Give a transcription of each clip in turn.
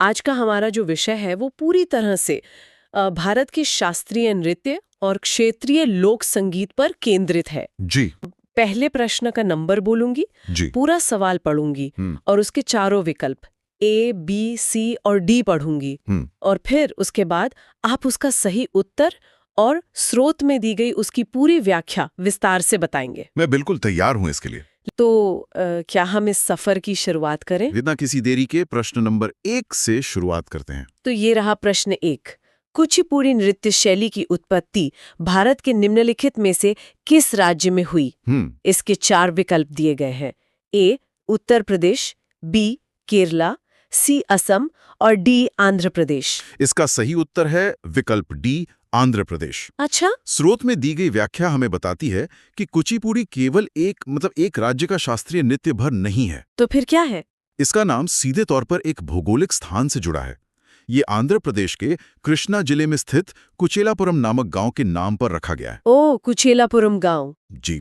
आज का हमारा जो विषय है वो पूरी तरह से भारत के शास्त्रीय नृत्य और क्षेत्रीय लोक संगीत पर केंद्रित है। जी पहले प्रश्न का नंबर बोलूंगी, जी पूरा सवाल पढ़ूंगी और उसके चारों विकल्प A, B, C और D पढ़ूंगी और फिर उसके बाद आप उसका सही उत्तर और स्रोत में दी गई उसकी पूरी व्याख्या विस्तार से बताएंगे। मैं बिल्कुल तैयार हूं इसके लिए। तो क्या हम इस सफर की शुरुआत करें? बिना किसी देरी के प्रश्न नंबर 1 से शुरुआत करते हैं। तो ये रहा प्रश्न 1। कुचिपुड़ी नृत्य शैली की उत्पत्ति भारत के निम्नलिखित में से किस राज्य में हुई? इसके 4 विकल्प दिए गए हैं। A, Uttar Pradesh, B, Kerala, C, Assam और D, आंध्र प्रदेश। इसका सही उत्तर है विकल्प डी, आंध्र प्रदेश। अच्छा, स्रोत में दी गई व्याख्या हमें बताती है कि कुचिपुड़ी केवल एक राज्य का शास्त्रीय नृत्य भर नहीं है। तो फिर क्या है? इसका नाम सीधे तौर पर एक भौगोलिक स्थान से जुड़ा है। ये आंध्र प्रदेश के कृष्णा जिले में स्थित कुचेलापुरम नामक गांव के नाम पर रखा गया है। ओह, कुचेलापुरम गांव। जी,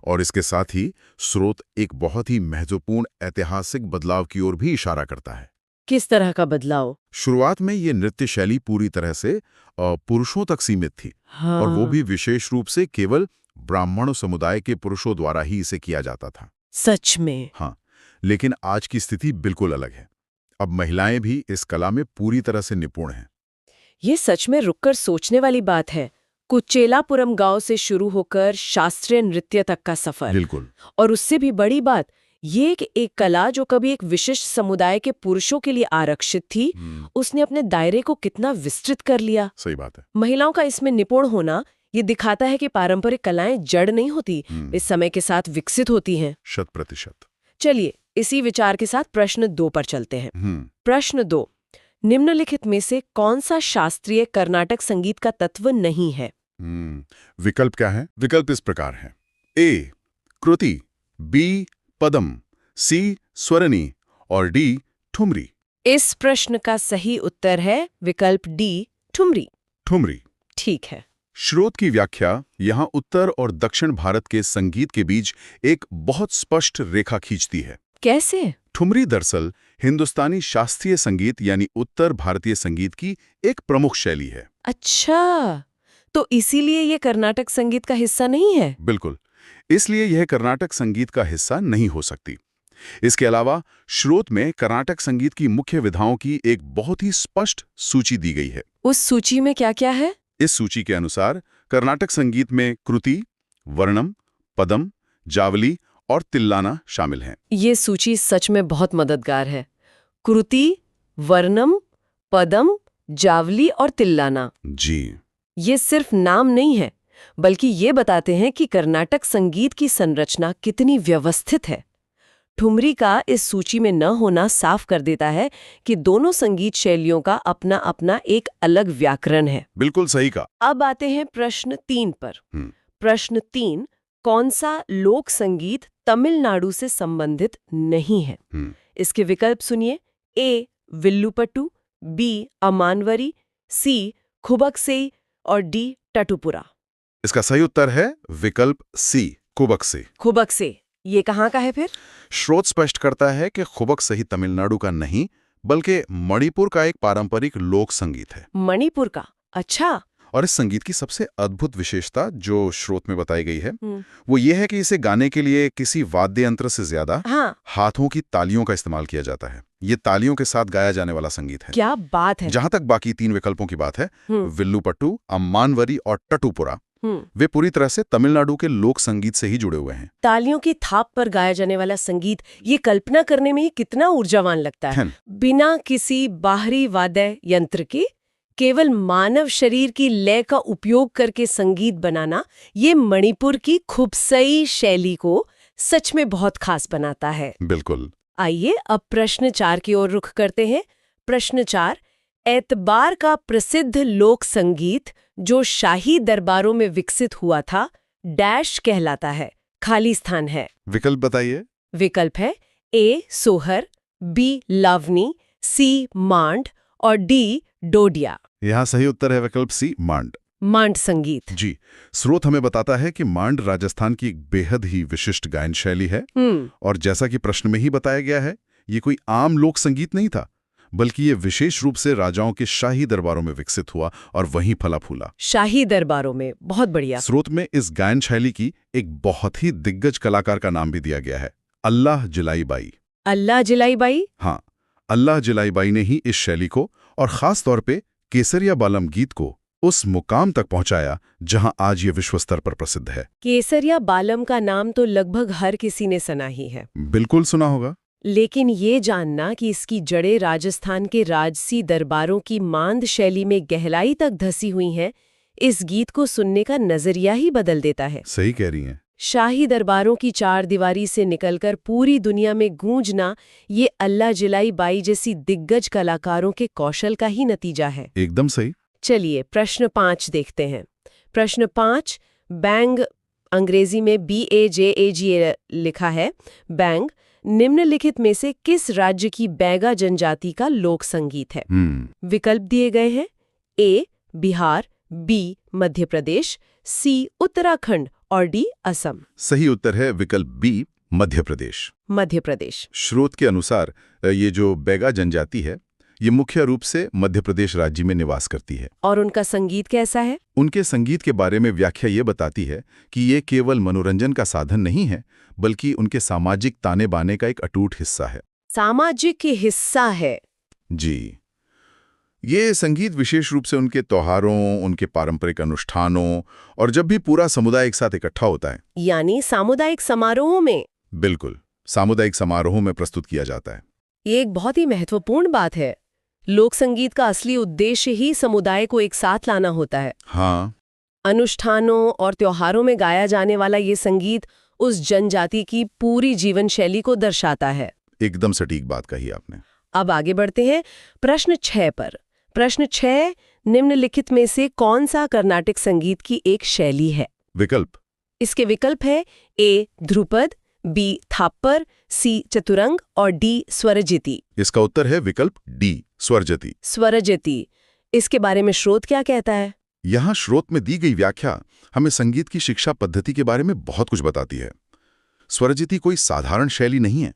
और इसके साथ ही स्रोत एक बहुत ही महत्वपूर्ण ऐतिहासिक बदलाव की ओर भी इशारा करता है। किस तरह का बदलाव? शुरुआत में ये नृत्य शैली पूरी तरह से पुरुषों तक सीमित थी। हाँ। और वो भी विशेष रूप से केवल ब्राह्मण समुदाय के पुरुषों द्वारा ही इसे किया जाता था। सच में? हाँ, लेकिन आज की स्थिति बिल्कुल अलग है। अब महिलाएं भी इस कला में पूरी तरह से निपुण हैं। ये सच में रुककर सोचने वाली बात है। कुचेलापुरम गांव से शुरू होकर शास्त्रीय नृत्य तक का सफर। बिल्कुल। और उससे भी बड़ी बात ये कि एक कला जो कभी एक विशिष्ट समुदाय के पुरुषों के लिए आरक्षित थी, उसने अपने दायरे को कितना विस्तृत कर लिया। सही बात है। महिलाओं का इसमें निपुण होना ये दिखाता है कि पारंपरिक कलाएं जड़ नहीं होती, इस समय के साथ विकसित होती हैं। 100%। चलिए इसी विचार के साथ प्रश्न 2 पर चलते हैं। प्रश्न 2, निम्नलिखित में से कौन सा शास्त्रीय कर्नाटक संगीत का तत्व नहीं है? विकल्प क्या है? विकल्प इस प्रकार है। ए, कृति, बी, पदम, सी, स्वरनी और डी, ठुमरी। इस प्रश्न का सही उत्तर है विकल्प डी, ठुमरी। ठुमरी। ठीक है। स्रोत की व्याख्या यहाँ उत्तर और दक्षिण भारत के संगीत के बीच एक बहुत स्पष्ट रेखा खींचती है। कैसे? ठुमरी दरअसल हिंदुस्तानी शास्त्रीय संगीत यानी उत्तर भारतीय संगीत की एक प्रमुख शैली है। अच्छा, तो इसीलिए ये कर्नाटक संगीत का हिस्सा नहीं है? बिल्कुल, इसलिए यह कर्नाटक संगीत का हिस्सा नहीं हो सकती। इसके अलावा स्रोत में कर्नाटक संगीत की मुख्य विधाओं की एक बहुत ही स्पष्ट सूची दी गई है। उस सूची में क्या क्या है? इस सूची के अनुसार कर्नाटक संगीत में कृति, वर्णम, पदम, जावली और तिल्लाना शामिल हैं। ये सूची सच में बहुत मददगार है। कृति, वर्णम, पदम, जावली और तिल्लाना। जी, ये सिर्फ नाम नहीं है, बल्कि ये बताते हैं कि कर्नाटक संगीत की संरचना कितनी व्यवस्थित है। ठुमरी का इस सूची में न होना साफ कर देता है कि दोनों संगीत शैलियों का अपना अपना एक अलग व्याकरण है। बिल्कुल सही कहा। अब आते हैं प्रश्न 3 पर। प्रश्न 3, कौन सा लोक संगीत तमिलनाडु से संबंधित नहीं है? इसके विकल्प सुनिए। ए, विल्लुपट्टू, बी, अमानवरी, सी, खुबक्सेई और डी, टटुपुरा। इसका सही उत्तर है विकल्प सी, खुबक्से। खुबक्से, ये कहाँ का है फिर? स्रोत स्पष्ट करता है कि खुबक्से ही तमिलनाडु का नहीं, बल्कि मणिपुर का एक पारंपरिक लोक संगीत है। मणिपुर का? अच्छा। और इस संगीत की सबसे अद्भुत विशेषता जो स्रोत में बताई गई है वो ये है कि इसे गाने के लिए किसी वाद्य यंत्र से ज्यादा हाथों की तालियों का इस्तेमाल किया जाता है। ये तालियों के साथ गाया जाने वाला संगीत है। क्या बात है। जहां तक बाकी 3 विकल्पों की बात है, विल्लुपट्टू, अम्मानवरी और टटुपुरा, वे पूरी तरह से तमिलनाडु के लोक संगीत से ही जुड़े हुए हैं। तालियों की थाप पर गाया जाने वाला संगीत, ये कल्पना करने में ही कितना ऊर्जावान लगता है। बिना किसी बाहरी वाद्य यंत्र के केवल मानव शरीर की लय का उपयोग करके संगीत बनाना, ये मणिपुर की खुबसई शैली को सच में बहुत खास बनाता है। बिल्कुल। आइए अब प्रश्न 4 की ओर रुख करते हैं। प्रश्न 4, एतबार का प्रसिद्ध लोक संगीत जो शाही दरबारों में विकसित हुआ था, डैश कहलाता है। खाली स्थान है। विकल्प बताइए। विकल्प है ए, सोहर, बी, लावनी, सी, मांड और डी, डोडिया। यहाँ सही उत्तर है विकल्प सी, मांड। मांड संगीत। जी, स्रोत हमें बताता है कि मांड राजस्थान की एक बेहद ही विशिष्ट गायन शैली है। और जैसा कि प्रश्न में ही बताया गया है, ये कोई आम लोक संगीत नहीं था, बल्कि ये विशेष रूप से राजाओं के शाही दरबारों में विकसित हुआ और वहीं फला फूला। शाही दरबारों में, बहुत बढ़िया। स्रोत में इस गायन शैली की एक बहुत ही दिग्गज कलाकार का नाम भी दिया गया है, अल्लाह जिलाई बाई। Allah जिलाई by? हाँ, अल्लाह जिलाई बाई ने ही इस शैली को और खास तौर पे केसरिया बालम गीत को उस मुकाम तक पहुंचाया जहां आज ये विश्व स्तर पर प्रसिद्ध है। केसरिया बालम का नाम तो लगभग हर किसी ने सुना ही है। बिल्कुल सुना होगा। लेकिन ये जानना कि इसकी जड़ें राजस्थान के राजसी दरबारों की मांद शैली में गहराई तक धसी हुई हैं, इस गीत को सुनने का नजरिया ही बदल देता है। सही कह रही हैं। शाही दरबारों की चारदीवारी से निकलकर पूरी दुनिया में गूंजना ये अल्लाह जिलाई बाई जैसी दिग्गज कलाकारों के कौशल का ही नतीजा है। एकदम सही। चलिए प्रश्न 5 देखते हैं। प्रश्न 5, बैंग, अंग्रेजी में BAJAG लिखा है, बैंग निम्नलिखित में से किस राज्य की बैगा जनजाति का लोक संगीत है? विकल्प दिए गए हैं। A Bihar, B Madhya Pradesh, C Uttarakhand और D असम। सही उत्तर है विकल्प B मध्य प्रदेश। मध्य प्रदेश। स्रोत के अनुसार ये जो बैगा जनजाति है ये मुख्य रूप से मध्य प्रदेश राज्य में निवास करती है। और उनका संगीत कैसा है? उनके संगीत के बारे में व्याख्या ये बताती है कि ये केवल मनोरंजन का साधन नहीं है, बल्कि उनके सामाजिक ताने बाने का एक अटूट हिस्सा है। सामाजिक हिस्सा है? जी। ये संगीत विशेष रूप से उनके त्योहारों, उनके पारंपरिक अनुष्ठानों और जब भी पूरा समुदाय एक साथ इकट्ठा होता है, यानी सामुदायिक समारोहों में। बिल्कुल, सामुदायिक समारोहों में प्रस्तुत किया जाता है। ये एक बहुत ही महत्वपूर्ण बात है। लोक संगीत का असली उद्देश्य ही समुदाय को एक साथ लाना होता है। हाँ। अनुष्ठानों और त्योहारों में गाया जाने वाला ये संगीत उस जनजाति की पूरी जीवन शैली को दर्शाता है। एकदम सटीक बात कही आपने। अब आगे बढ़ते हैं प्रश्न 6 पर। प्रश्न 6, निम्नलिखित में से कौन सा कर्नाटक संगीत की एक शैली है? विकल्प। इसके विकल्प है A ध्रुपद, B थाप्पर, C चतुरंग और D स्वरजिति। इसका उत्तर है विकल्प D स्वरजति। स्वरजिति। इसके बारे में स्रोत क्या कहता है? यहाँ स्रोत में दी गई व्याख्या हमें संगीत की शिक्षा पद्धति के बारे में बहुत कुछ बताती है। स्वरजिति कोई साधारण शैली नहीं है,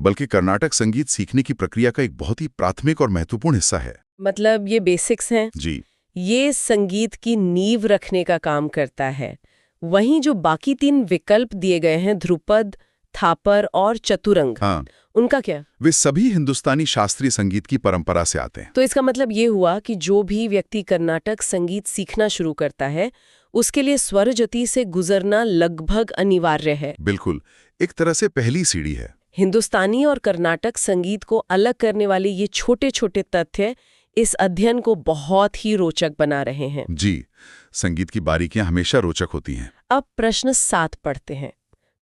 बल्कि कर्नाटक संगीत सीखने की प्रक्रिया का एक बहुत ही प्राथमिक और महत्वपूर्ण हिस्सा है। मतलब ये बेसिक्स हैं? जी। ये संगीत की नींव रखने का काम करता है। वहीं जो बाकी 3 विकल्प दिए गए हैं, ध्रुपद, थापर और चतुरंग, हाँ, उनका क्या? वे सभी हिंदुस्तानी शास्त्रीय संगीत की परंपरा से आते हैं। तो इसका मतलब ये हुआ कि जो भी व्यक्ति कर्नाटक संगीत सीखना शुरू करता है, उसके लिए स्वरजति से गुजरना लगभग अनिवार्य है। बिल्कुल, एक तरह से पहली सीढ़ी है। हिंदुस्तानी और कर्नाटक संगीत को अलग करने वाले ये छोटे-छोटे तथ्य इस अध्ययन को बहुत ही रोचक बना रहे हैं। जी, संगीत की बारीकियां हमेशा रोचक होती हैं। अब प्रश्न 7 पढ़ते हैं।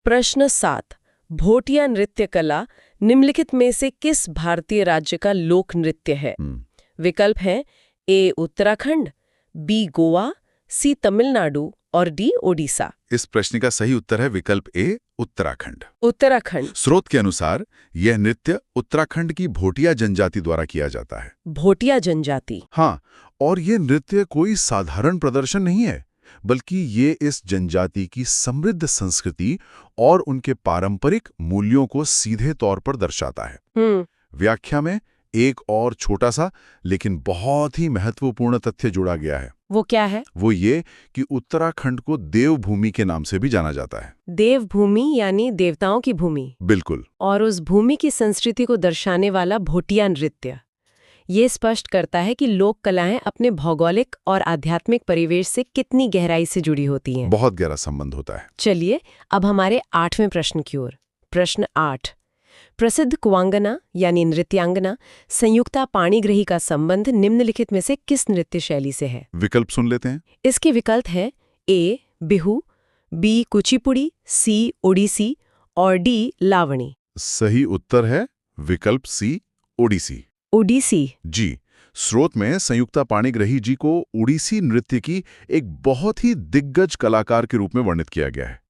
प्रश्न 7, भोटिया नृत्य कला निम्नलिखित में से किस भारतीय राज्य का लोक नृत्य है? विकल्प हैं A Uttarakhand, B Goa, C Tamil Nadu और D ओडिशा। इस प्रश्न का सही उत्तर है विकल्प A उत्तराखंड। उत्तराखंड। स्रोत के अनुसार यह नृत्य उत्तराखंड की भोटिया जनजाति द्वारा किया जाता है। भोटिया जनजाति? हाँ, और ये नृत्य कोई साधारण प्रदर्शन नहीं है, बल्कि ये इस जनजाति की समृद्ध संस्कृति और उनके पारंपरिक मूल्यों को सीधे तौर पर दर्शाता है। व्याख्या में एक और छोटा सा लेकिन बहुत ही महत्वपूर्ण तथ्य जोड़ा गया है। वो क्या है? वो ये कि उत्तराखंड को देवभूमि के नाम से भी जाना जाता है। देवभूमि यानी देवताओं की भूमि? बिल्कुल। और उस भूमि की संस्कृति को दर्शाने वाला भोटिया नृत्य ये स्पष्ट करता है कि लोक कलाएं अपने भौगोलिक और आध्यात्मिक परिवेश से कितनी गहराई से जुड़ी होती हैं। बहुत गहरा संबंध होता है। चलिए अब हमारे 8वें प्रश्न की ओर। प्रश्न 8, प्रसिद्ध कुवांगना यानी नृत्यांगना संयुक्ता पाणिग्रही का संबंध निम्नलिखित में से किस नृत्य शैली से है? विकल्प सुन लेते हैं। इसके विकल्प है A Bihu, B Kuchipudi, C Odissi और D लावणी। सही उत्तर है विकल्प C ओडिसी। ओडिसी? जी। स्रोत में संयुक्ता पाणिग्रही जी को ओडिसी नृत्य की एक बहुत ही दिग्गज कलाकार के रूप में वर्णित किया गया है।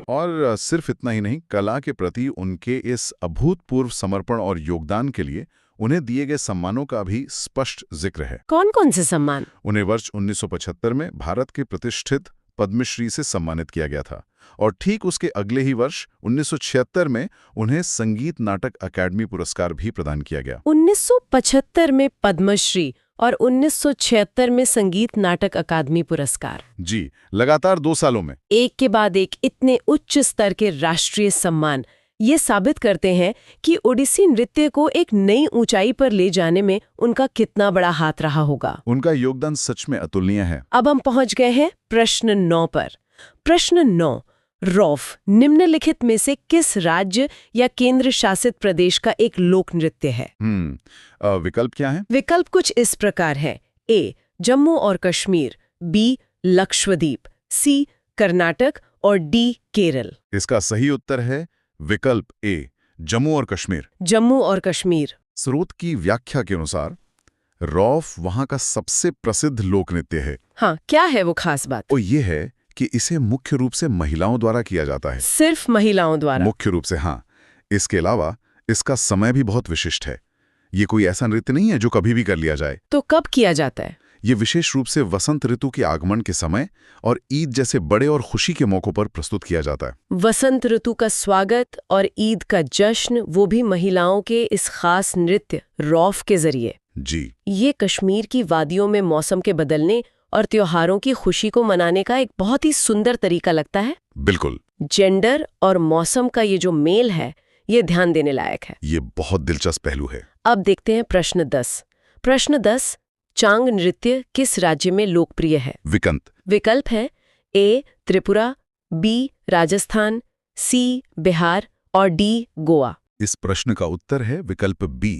और सिर्फ इतना ही नहीं, कला के प्रति उनके इस अभूतपूर्व समर्पण और योगदान के लिए उन्हें दिए गए सम्मानों का भी स्पष्ट जिक्र है। कौन कौन से सम्मान? उन्हें वर्ष 1975 में भारत के प्रतिष्ठित पद्मश्री से सम्मानित किया गया था और ठीक उसके अगले ही वर्ष 1976 में उन्हें संगीत नाटक अकादमी पुरस्कार भी प्रदान किया गया। 1975 में पद्मश्री और 1976 में संगीत नाटक अकादमी पुरस्कार। जी, लगातार 2 सालों में एक के बाद एक इतने उच्च स्तर के राष्ट्रीय सम्मान ये साबित करते हैं कि ओडिसी नृत्य को एक नई ऊंचाई पर ले जाने में उनका कितना बड़ा हाथ रहा होगा। उनका योगदान सच में अतुलनीय है। अब हम पहुंच गए हैं प्रश्न 9 पर। प्रश्न 9, रौफ निम्नलिखित में से किस राज्य या केंद्र शासित प्रदेश का एक लोक नृत्य है? विकल्प क्या है? विकल्प कुछ इस प्रकार है। ए, जम्मू और कश्मीर, बी, लक्षद्वीप, सी, कर्नाटक और डी, केरल। इसका सही उत्तर है विकल्प ए, जम्मू और कश्मीर। जम्मू और कश्मीर। स्रोत की व्याख्या के अनुसार रौफ वहां का सबसे प्रसिद्ध लोक नृत्य है। हाँ, क्या है वो खास बात? वो ये है कि इसे मुख्य रूप से महिलाओं द्वारा किया जाता है। सिर्फ महिलाओं द्वारा? मुख्य रूप से, हाँ। इसके अलावा इसका समय भी बहुत विशिष्ट है। ये कोई ऐसा नृत्य नहीं है जो कभी भी कर लिया जाए। तो कब किया जाता है? ये विशेष रूप से वसंत ऋतु के आगमन के समय और ईद जैसे बड़े और खुशी के मौकों पर प्रस्तुत किया जाता है। वसंत ऋतु का स्वागत और ईद का जश्न, वो भी महिलाओं के इस खास नृत्य रौफ के जरिए। जी, ये कश्मीर की वादियों में मौसम के बदलने और त्योहारों की खुशी को मनाने का एक बहुत ही सुंदर तरीका लगता है। बिल्कुल। जेंडर और मौसम का ये जो मेल है, ये ध्यान देने लायक है। ये बहुत दिलचस्प पहलू है। अब देखते हैं प्रश्न 10। प्रश्न 10, चांग नृत्य किस राज्य में लोकप्रिय है? विकल्प है ए, त्रिपुरा, बी, राजस्थान, सी, बिहार और डी, गोवा। इस प्रश्न का उत्तर है विकल्प बी,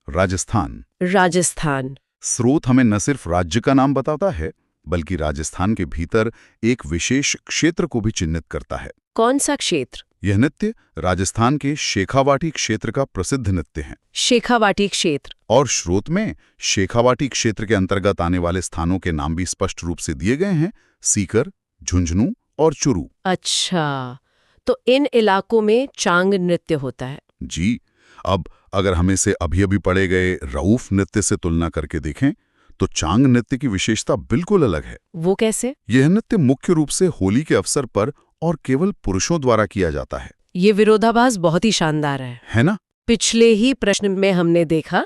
राजस्थान। राजस्थान। स्रोत हमें न सिर्फ राज्य का नाम बताता है, बल्कि राजस्थान के भीतर एक विशेष क्षेत्र को भी चिन्हित करता है। कौन सा क्षेत्र? यह नृत्य राजस्थान के शेखावाटी क्षेत्र का प्रसिद्ध नृत्य है। शेखावाटी क्षेत्र। और स्रोत में शेखावाटी क्षेत्र के अंतर्गत आने वाले स्थानों के नाम भी स्पष्ट रूप से दिए गए हैं, सीकर, झुंझुनू और चुरू। अच्छा, तो इन इलाकों में चांग नृत्य होता है। जी, अब अगर हम इसे अभी पढ़े गए रऊफ नृत्य से तुलना करके देखें तो चांग नृत्य की विशेषता बिल्कुल अलग है। वो कैसे? यह नृत्य मुख्य रूप से होली के अवसर पर और केवल पुरुषों द्वारा किया जाता है। ये विरोधाभास बहुत ही शानदार है ना? पिछले ही प्रश्न में हमने देखा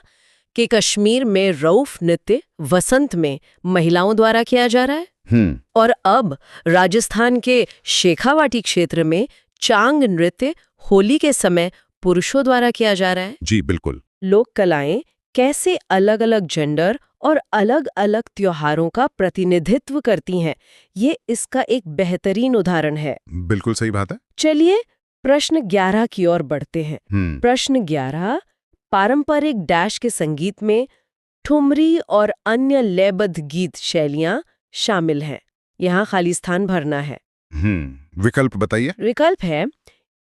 कि कश्मीर में रऊफ नृत्य वसंत में महिलाओं द्वारा किया जा रहा है, और अब राजस्थान के शेखावाटी क्षेत्र में चांग नृत्य होली के समय पुरुषों द्वारा किया जा रहा है। जी बिल्कुल। लोक कलाएं कैसे अलग अलग जेंडर और अलग अलग त्योहारों का प्रतिनिधित्व करती हैं, ये इसका एक बेहतरीन उदाहरण है। बिल्कुल सही बात है। चलिए प्रश्न 11 की ओर बढ़ते हैं। प्रश्न 11, पारंपरिक डैश के संगीत में ठुमरी और अन्य लयबद्ध गीत शैलियां शामिल हैं। यहाँ खाली स्थान भरना है। विकल्प बताइए। विकल्प है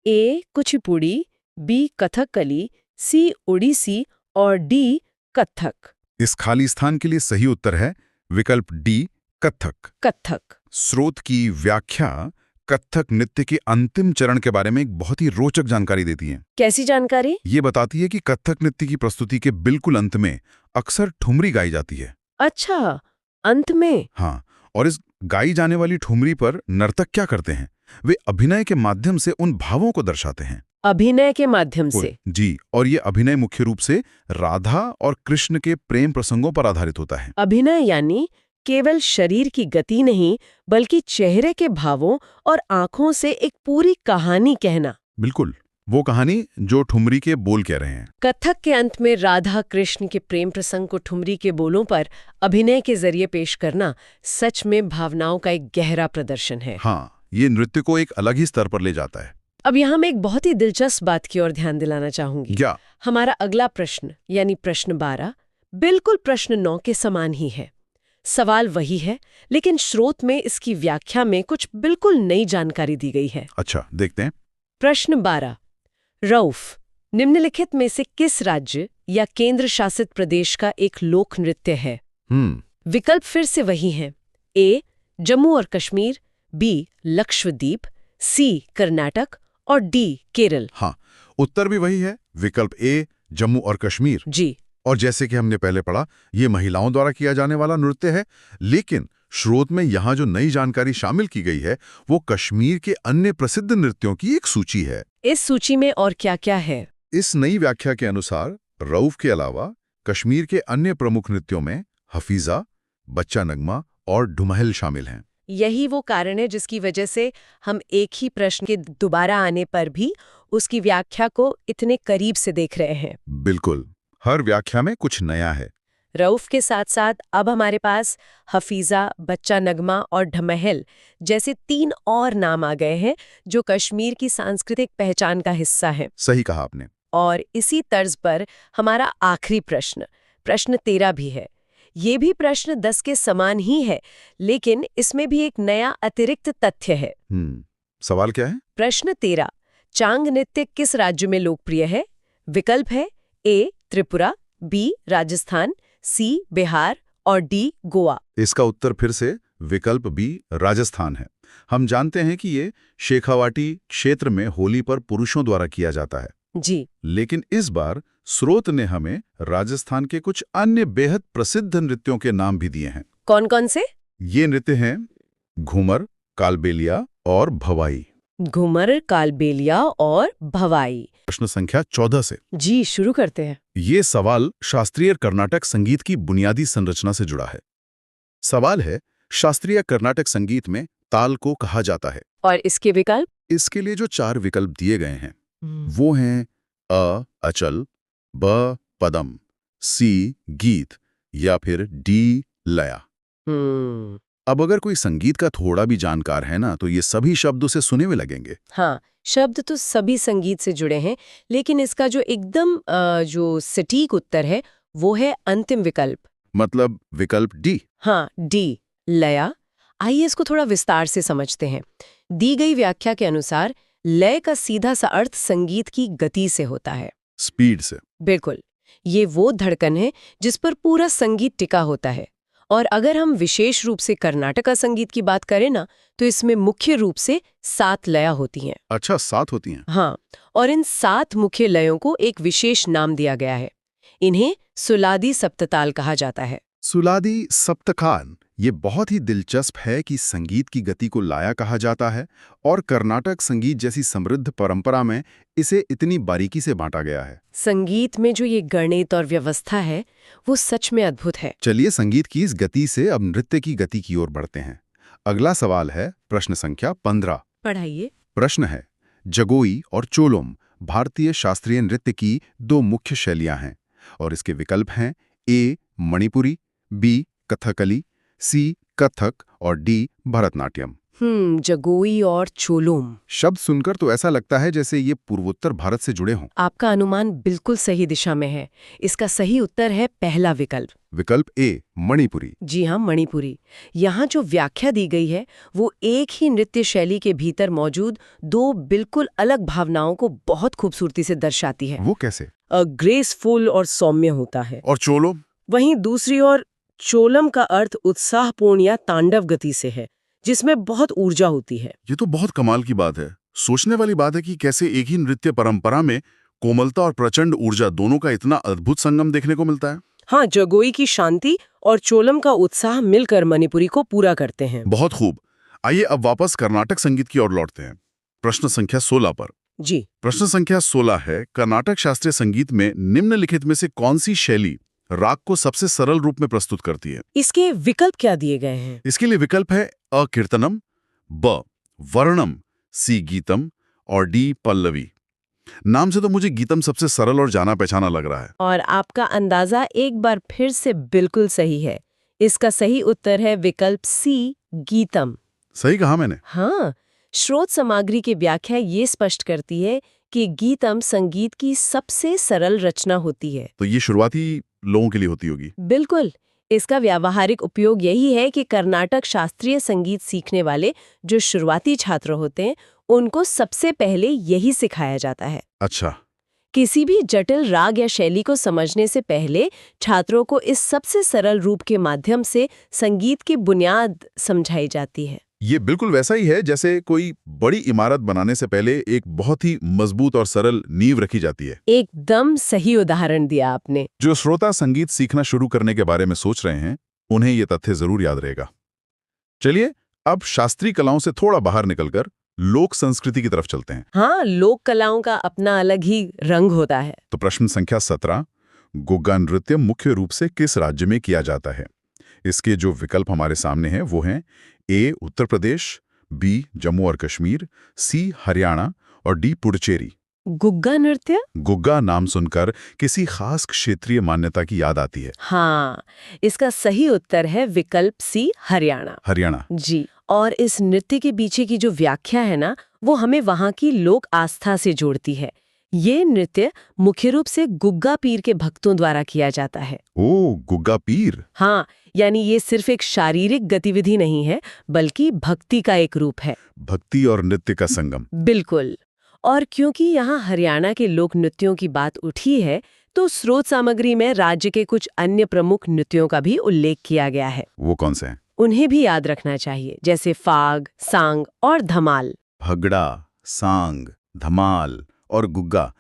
ए, कुचिपुड़ी, बी, कथकली, सी, ओडिसी और डी, कथक। इस खाली स्थान के लिए सही उत्तर है विकल्प डी, कथक। स्रोत की व्याख्या कथक नृत्य के अंतिम चरण के बारे में एक बहुत ही रोचक जानकारी देती है। कैसी जानकारी? ये बताती है कि कथक नृत्य की प्रस्तुति के बिल्कुल अंत में अक्सर ठुमरी गाई जाती है। अच्छा, अंत में? हाँ, और इस गाई जाने वाली ठुमरी पर नर्तक क्या करते हैं? वे अभिनय के माध्यम से उन भावों को दर्शाते हैं। अभिनय के माध्यम से? जी, और ये अभिनय मुख्य रूप से राधा और कृष्ण के प्रेम प्रसंगों पर आधारित होता है। अभिनय यानी केवल शरीर की गति नहीं, बल्कि चेहरे के भावों और आंखों से एक पूरी कहानी कहना। बिल्कुल, वो कहानी जो ठुमरी के बोल कह रहे हैं। कथक के अंत में राधा कृष्ण के प्रेम प्रसंग को ठुमरी के बोलों पर अभिनय के जरिए पेश करना सच में भावनाओं का एक गहरा प्रदर्शन है। हाँ, ये नृत्य को एक अलग ही स्तर पर ले जाता है। अब यहाँ मैं एक बहुत ही दिलचस्प बात की ओर ध्यान दिलाना चाहूंगी। क्या? हमारा अगला प्रश्न यानी प्रश्न 12 बिल्कुल प्रश्न 9 के समान ही है। सवाल वही है, लेकिन स्रोत में इसकी व्याख्या में कुछ बिल्कुल नई जानकारी दी गई है। अच्छा, देखते हैं। प्रश्न 12, रऊफ निम्नलिखित में से किस राज्य या केंद्र शासित प्रदेश का एक लोक नृत्य है? विकल्प फिर से वही हैं। ए, जम्मू और कश्मीर, बी, लक्षद्वीप, सी, कर्नाटक और डी, केरल। हाँ, उत्तर भी वही है, विकल्प ए, जम्मू और कश्मीर। जी। और जैसे कि हमने पहले पढ़ा, ये महिलाओं द्वारा किया जाने वाला नृत्य है, लेकिन स्रोत में यहाँ जो नई जानकारी शामिल की गई है वो कश्मीर के अन्य प्रसिद्ध नृत्यों की एक सूची है। इस सूची में और क्या-क्या है? इस नई व्याख्या के अनुसार रऊफ के अलावा कश्मीर के अन्य प्रमुख नृत्यों में हफीजा, बच्चा नगमा और ढुमहल शामिल हैं। यही वो कारण है जिसकी वजह से हम एक ही प्रश्न के दोबारा आने पर भी उसकी व्याख्या को इतने करीब से देख रहे हैं। बिल्कुल, हर व्याख्या में कुछ नया है। रऊफ के साथ साथ अब हमारे पास हफीजा, बच्चा नगमा और ढमहल जैसे 3 और नाम आ गए हैं जो कश्मीर की सांस्कृतिक पहचान का हिस्सा हैं। सही कहा आपने। और इसी तर्ज पर हमारा आखिरी प्रश्न, प्रश्न 13 भी है। ये भी प्रश्न 10 के समान ही है, लेकिन इसमें भी एक नया अतिरिक्त तथ्य है। सवाल क्या है? प्रश्न 13, चांग नृत्य किस राज्य में लोकप्रिय है? विकल्प है ए त्रिपुरा, बी राजस्थान, सी बिहार और डी गोवा। इसका उत्तर फिर से विकल्प बी राजस्थान है। हम जानते हैं कि ये शेखावाटी क्षेत्र में होली पर पुरुषों द्वारा किया जाता है जी, लेकिन इस बार स्रोत ने हमें राजस्थान के कुछ अन्य बेहद प्रसिद्ध नृत्यों के नाम भी दिए हैं। कौन कौन से? ये नृत्य हैं घूमर, कालबेलिया और भवाई। घूमर, कालबेलिया और भवाई। प्रश्न संख्या 14 से। जी, शुरू करते हैं। ये सवाल शास्त्रीय कर्नाटक संगीत की बुनियादी संरचना से जुड़ा है। सवाल है, शास्त्रीय कर्नाटक संगीत में ताल को कहा जाता है। और इसके विकल्प? इसके लिए जो 4 विकल्प दिए गए हैं वो हैं अ अचल, ब पदम, सी गीत या फिर डी लया। अब अगर कोई संगीत का थोड़ा भी जानकार है ना तो ये सभी शब्द उसे सुने हुए लगेंगे। हाँ, शब्द तो सभी संगीत से जुड़े हैं, लेकिन इसका जो एकदम जो सटीक उत्तर है वो है अंतिम विकल्प, मतलब विकल्प डी। हाँ, डी लया। आइए इसको थोड़ा विस्तार से समझते हैं। दी गई व्याख्या के अनुसार लय का सीधा सा अर्थ संगीत की गति से होता है, स्पीड से। बिल्कुल, ये वो धड़कन है जिस पर पूरा संगीत टिका होता है। और अगर हम विशेष रूप से कर्नाटका संगीत की बात करें ना, तो इसमें मुख्य रूप से 7 लया होती हैं। अच्छा, 7 होती हैं? हाँ, और इन 7 मुख्य लयों को एक विशेष नाम दिया गया है। इन्हें सुलादी सप्तताल कहा जाता है। सुलादी सप्तकाल। ये बहुत ही दिलचस्प है कि संगीत की गति को लाया कहा जाता है और कर्नाटक संगीत जैसी समृद्ध परंपरा में इसे इतनी बारीकी से बांटा गया है। संगीत में जो ये गणित और व्यवस्था है वो सच में अद्भुत है। चलिए संगीत की इस गति से अब नृत्य की गति की ओर बढ़ते हैं। अगला सवाल है प्रश्न संख्या 15। पढ़ाइए। प्रश्न है, जगोई और चोलोम भारतीय शास्त्रीय नृत्य की 2 मुख्य शैलियां हैं और इसके विकल्प हैं ए मणिपुरी, बी कथकली, सी कथक और डी भरतनाट्यम। जगोई और चोलोम। शब्द सुनकर तो ऐसा लगता है जैसे ये पूर्वोत्तर भारत से जुड़े हों। आपका अनुमान बिल्कुल सही दिशा में है। इसका सही उत्तर है पहला विकल्प, विकल्प ए मणिपुरी। जी हाँ, मणिपुरी। यहाँ जो व्याख्या दी गई है वो एक ही नृत्य शैली के भीतर मौजूद 2 बिल्कुल अलग भावनाओं को बहुत खूबसूरती से दर्शाती है। वो कैसे? ग्रेसफुल और सौम्य होता है। और चोलोम? वहीं दूसरी ओर चोलम का अर्थ उत्साहपूर्ण या तांडव गति से है, जिसमें बहुत ऊर्जा होती है। ये तो बहुत कमाल की बात है। सोचने वाली बात है कि कैसे एक ही नृत्य परंपरा में कोमलता और प्रचंड ऊर्जा दोनों का इतना अद्भुत संगम देखने को मिलता है। हाँ, जगोई की शांति और चोलम का उत्साह मिलकर मणिपुरी को पूरा करते हैं। बहुत खूब। आइए अब वापस कर्नाटक संगीत की ओर लौटते हैं। प्रश्न संख्या 16 पर। जी, प्रश्न संख्या 16 है, कर्नाटक शास्त्रीय संगीत में निम्नलिखित में से कौन सी शैली राग को सबसे सरल रूप में प्रस्तुत करती है? इसके विकल्प क्या दिए गए हैं? इसके लिए विकल्प है अ कीर्तनम, ब वर्णम, सी गीतम और डी पल्लवी। नाम से तो मुझे गीतम सबसे सरल और जाना पहचाना लग रहा है। और आपका अंदाजा एक बार फिर से बिल्कुल सही है। इसका सही उत्तर है विकल्प सी गीतम। सही कहा मैंने? हाँ, स्रोत सामग्री की व्याख्या ये स्पष्ट करती है कि गीतम संगीत की सबसे सरल रचना होती है। तो ये शुरुआती लोगों के लिए होती होगी। बिल्कुल। इसका व्यावहारिक उपयोग यही है कि कर्नाटक शास्त्रीय संगीत सीखने वाले जो शुरुआती छात्र होते हैं उनको सबसे पहले यही सिखाया जाता है। अच्छा। किसी भी जटिल राग या शैली को समझने से पहले छात्रों को इस सबसे सरल रूप के माध्यम से संगीत की बुनियाद समझाई जाती है। ये बिल्कुल वैसा ही है जैसे कोई बड़ी इमारत बनाने से पहले एक बहुत ही मजबूत और सरल नींव रखी जाती है। एकदम सही उदाहरण दिया आपने। जो श्रोता संगीत सीखना शुरू करने के बारे में सोच रहे हैं उन्हें ये तथ्य जरूर याद रहेगा। चलिए अब शास्त्रीय कलाओं से थोड़ा बाहर निकलकर लोक संस्कृति की तरफ चलते हैं। हाँ, लोक कलाओं का अपना अलग ही रंग होता है। तो प्रश्न संख्या 17, गुग्गा नृत्य मुख्य रूप से किस राज्य में किया जाता है? इसके जो विकल्प हमारे सामने हैं वो हैं ए उत्तर प्रदेश, बी जम्मू और कश्मीर, सी हरियाणा और डी पुडुचेरी। गुग्गा नृत्य? गुग्गा नाम सुनकर किसी खास क्षेत्रीय मान्यता की याद आती है। हाँ, इसका सही उत्तर है विकल्प सी हरियाणा। हरियाणा जी, और इस नृत्य के पीछे की जो व्याख्या है ना, वो हमें वहाँ की लोक आस्था से जोड़ती है। ये नृत्य मुख्य रूप से गुग्गा पीर के भक्तों द्वारा किया जाता है। ओ, गुग्गा पीर। हाँ, यानी ये सिर्फ एक शारीरिक गतिविधि नहीं है, बल्कि भक्ति का एक रूप है। भक्ति और नृत्य का संगम। बिल्कुल। और क्योंकि यहाँ हरियाणा के लोक नृत्यों की बात उठी है, तो स्रोत सामग्री में राज्य के कुछ अन्य प्रमुख नृत्यों का भी उल्लेख किया गया है। वो कौन से हैं? उन्हें भी याद रखना चाहिए, जैसे फाग, सांग और धमाल। भगड़ा, सांग, धमाल और गुग्गा,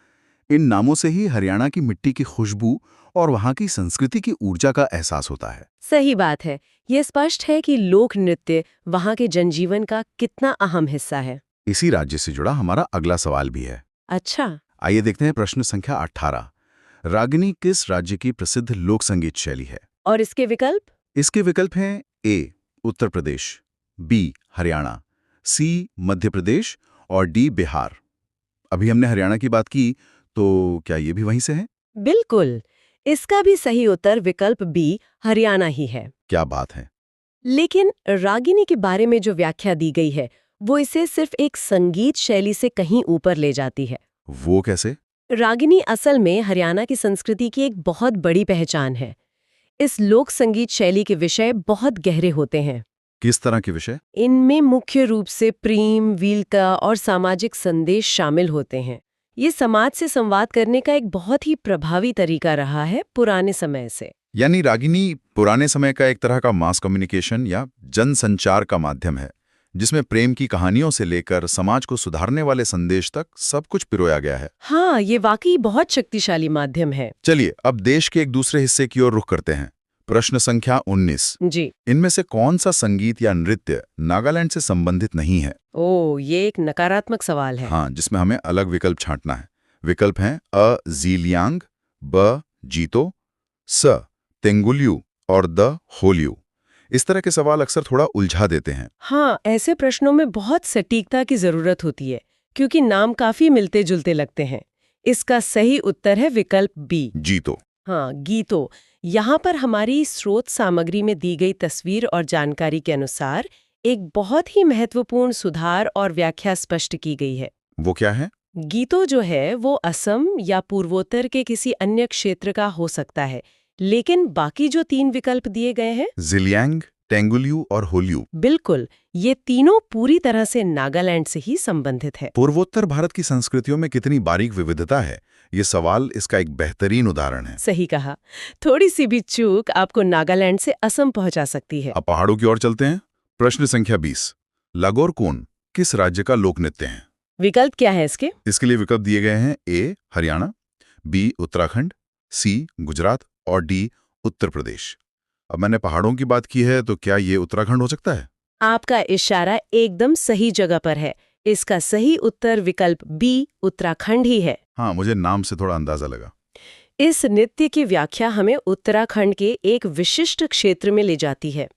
इन नामों से ही हरियाणा की मिट्टी की खुशबू और वहाँ की संस्कृति की ऊर्जा का एहसास होता है। सही बात है। ये स्पष्ट है कि लोक नृत्य वहाँ के जनजीवन का कितना अहम हिस्सा है। इसी राज्य से जुड़ा हमारा अगला सवाल भी है। अच्छा, आइए देखते हैं प्रश्न संख्या 18। रागिनी किस राज्य की प्रसिद्ध लोक संगीत शैली है? और इसके विकल्प? इसके विकल्प हैं ए उत्तर प्रदेश, बी हरियाणा, सी मध्य प्रदेश और डी बिहार। अभी हमने हरियाणा की बात की, तो क्या ये भी वहीं से है? बिल्कुल। इसका भी सही उत्तर विकल्प बी हरियाणा ही है। क्या बात है। लेकिन रागिनी के बारे में जो व्याख्या दी गई है, वो इसे सिर्फ एक संगीत शैली से कहीं ऊपर ले जाती है। वो कैसे? रागिनी असल में हरियाणा की संस्कृति की एक बहुत बड़ी पहचान है। इस लोक संगीत शैली के विषय बहुत गहरे होते हैं। किस तरह के विषय? इनमें मुख्य रूप से प्रेम, वीरता और सामाजिक संदेश शामिल होते हैं। ये समाज से संवाद करने का एक बहुत ही प्रभावी तरीका रहा है पुराने समय से। यानी रागिनी पुराने समय का एक तरह का मास कम्युनिकेशन या जनसंचार का माध्यम है, जिसमें प्रेम की कहानियों से लेकर समाज को सुधारने वाले संदेश तक सब कुछ पिरोया गया है। हाँ, ये वाकई बहुत शक्तिशाली माध्यम है। चलिए अब देश के एक दूसरे हिस्से की ओर रुख करते हैं। प्रश्न संख्या 19। जी। इनमें से कौन सा संगीत या नृत्य नागालैंड से संबंधित नहीं है? ओह, ये एक नकारात्मक सवाल है। हाँ, जिसमें हमें अलग विकल्प छांटना है। विकल्प हैं अ ज़ीलियांग, ब जीतो, स तेंगुलियू और द होलियू। इस तरह के सवाल अक्सर थोड़ा उलझा देते हैं। हाँ, ऐसे प्रश्नों में बहुत सटीकता की जरूरत होती है, क्योंकि नाम काफी मिलते जुलते लगते हैं। इसका सही उत्तर है विकल्प बी जीतो। हाँ, गीतो। यहाँ पर हमारी स्रोत सामग्री में दी गई तस्वीर और जानकारी के अनुसार एक बहुत ही महत्वपूर्ण सुधार और व्याख्या स्पष्ट की गई है। वो क्या है? गीतो जो है वो असम या पूर्वोत्तर के किसी अन्य क्षेत्र का हो सकता है, लेकिन बाकी जो 3 विकल्प दिए गए हैं, ज़िलियांग, तेंगुलियू और होलियू, बिल्कुल, ये तीनों पूरी तरह से नागालैंड से ही संबंधित है। पूर्वोत्तर भारत की संस्कृतियों में कितनी बारीक विविधता है, ये सवाल इसका एक बेहतरीन उदाहरण है। सही कहा। थोड़ी सी भी चूक आपको नागालैंड से असम पहुंचा सकती है। अब पहाड़ों की ओर चलते हैं। प्रश्न संख्या 20। लागोरकोन किस राज्य का लोक नृत्य है? विकल्प क्या है इसके? इसके लिए विकल्प दिए गए हैं ए हरियाणा, बी उत्तराखंड, सी गुजरात और डी उत्तर प्रदेश। अब मैंने पहाड़ों की बात की है, तो क्या ये उत्तराखंड हो सकता है? आपका इशारा एकदम सही जगह पर है। इसका सही उत्तर विकल्प बी उत्तराखंड ही है। हाँ, मुझे नाम से थोड़ा अंदाजा लगा। इस नृत्य की व्याख्या हमें उत्तराखंड के एक विशिष्ट क्षेत्र में ले जाती है।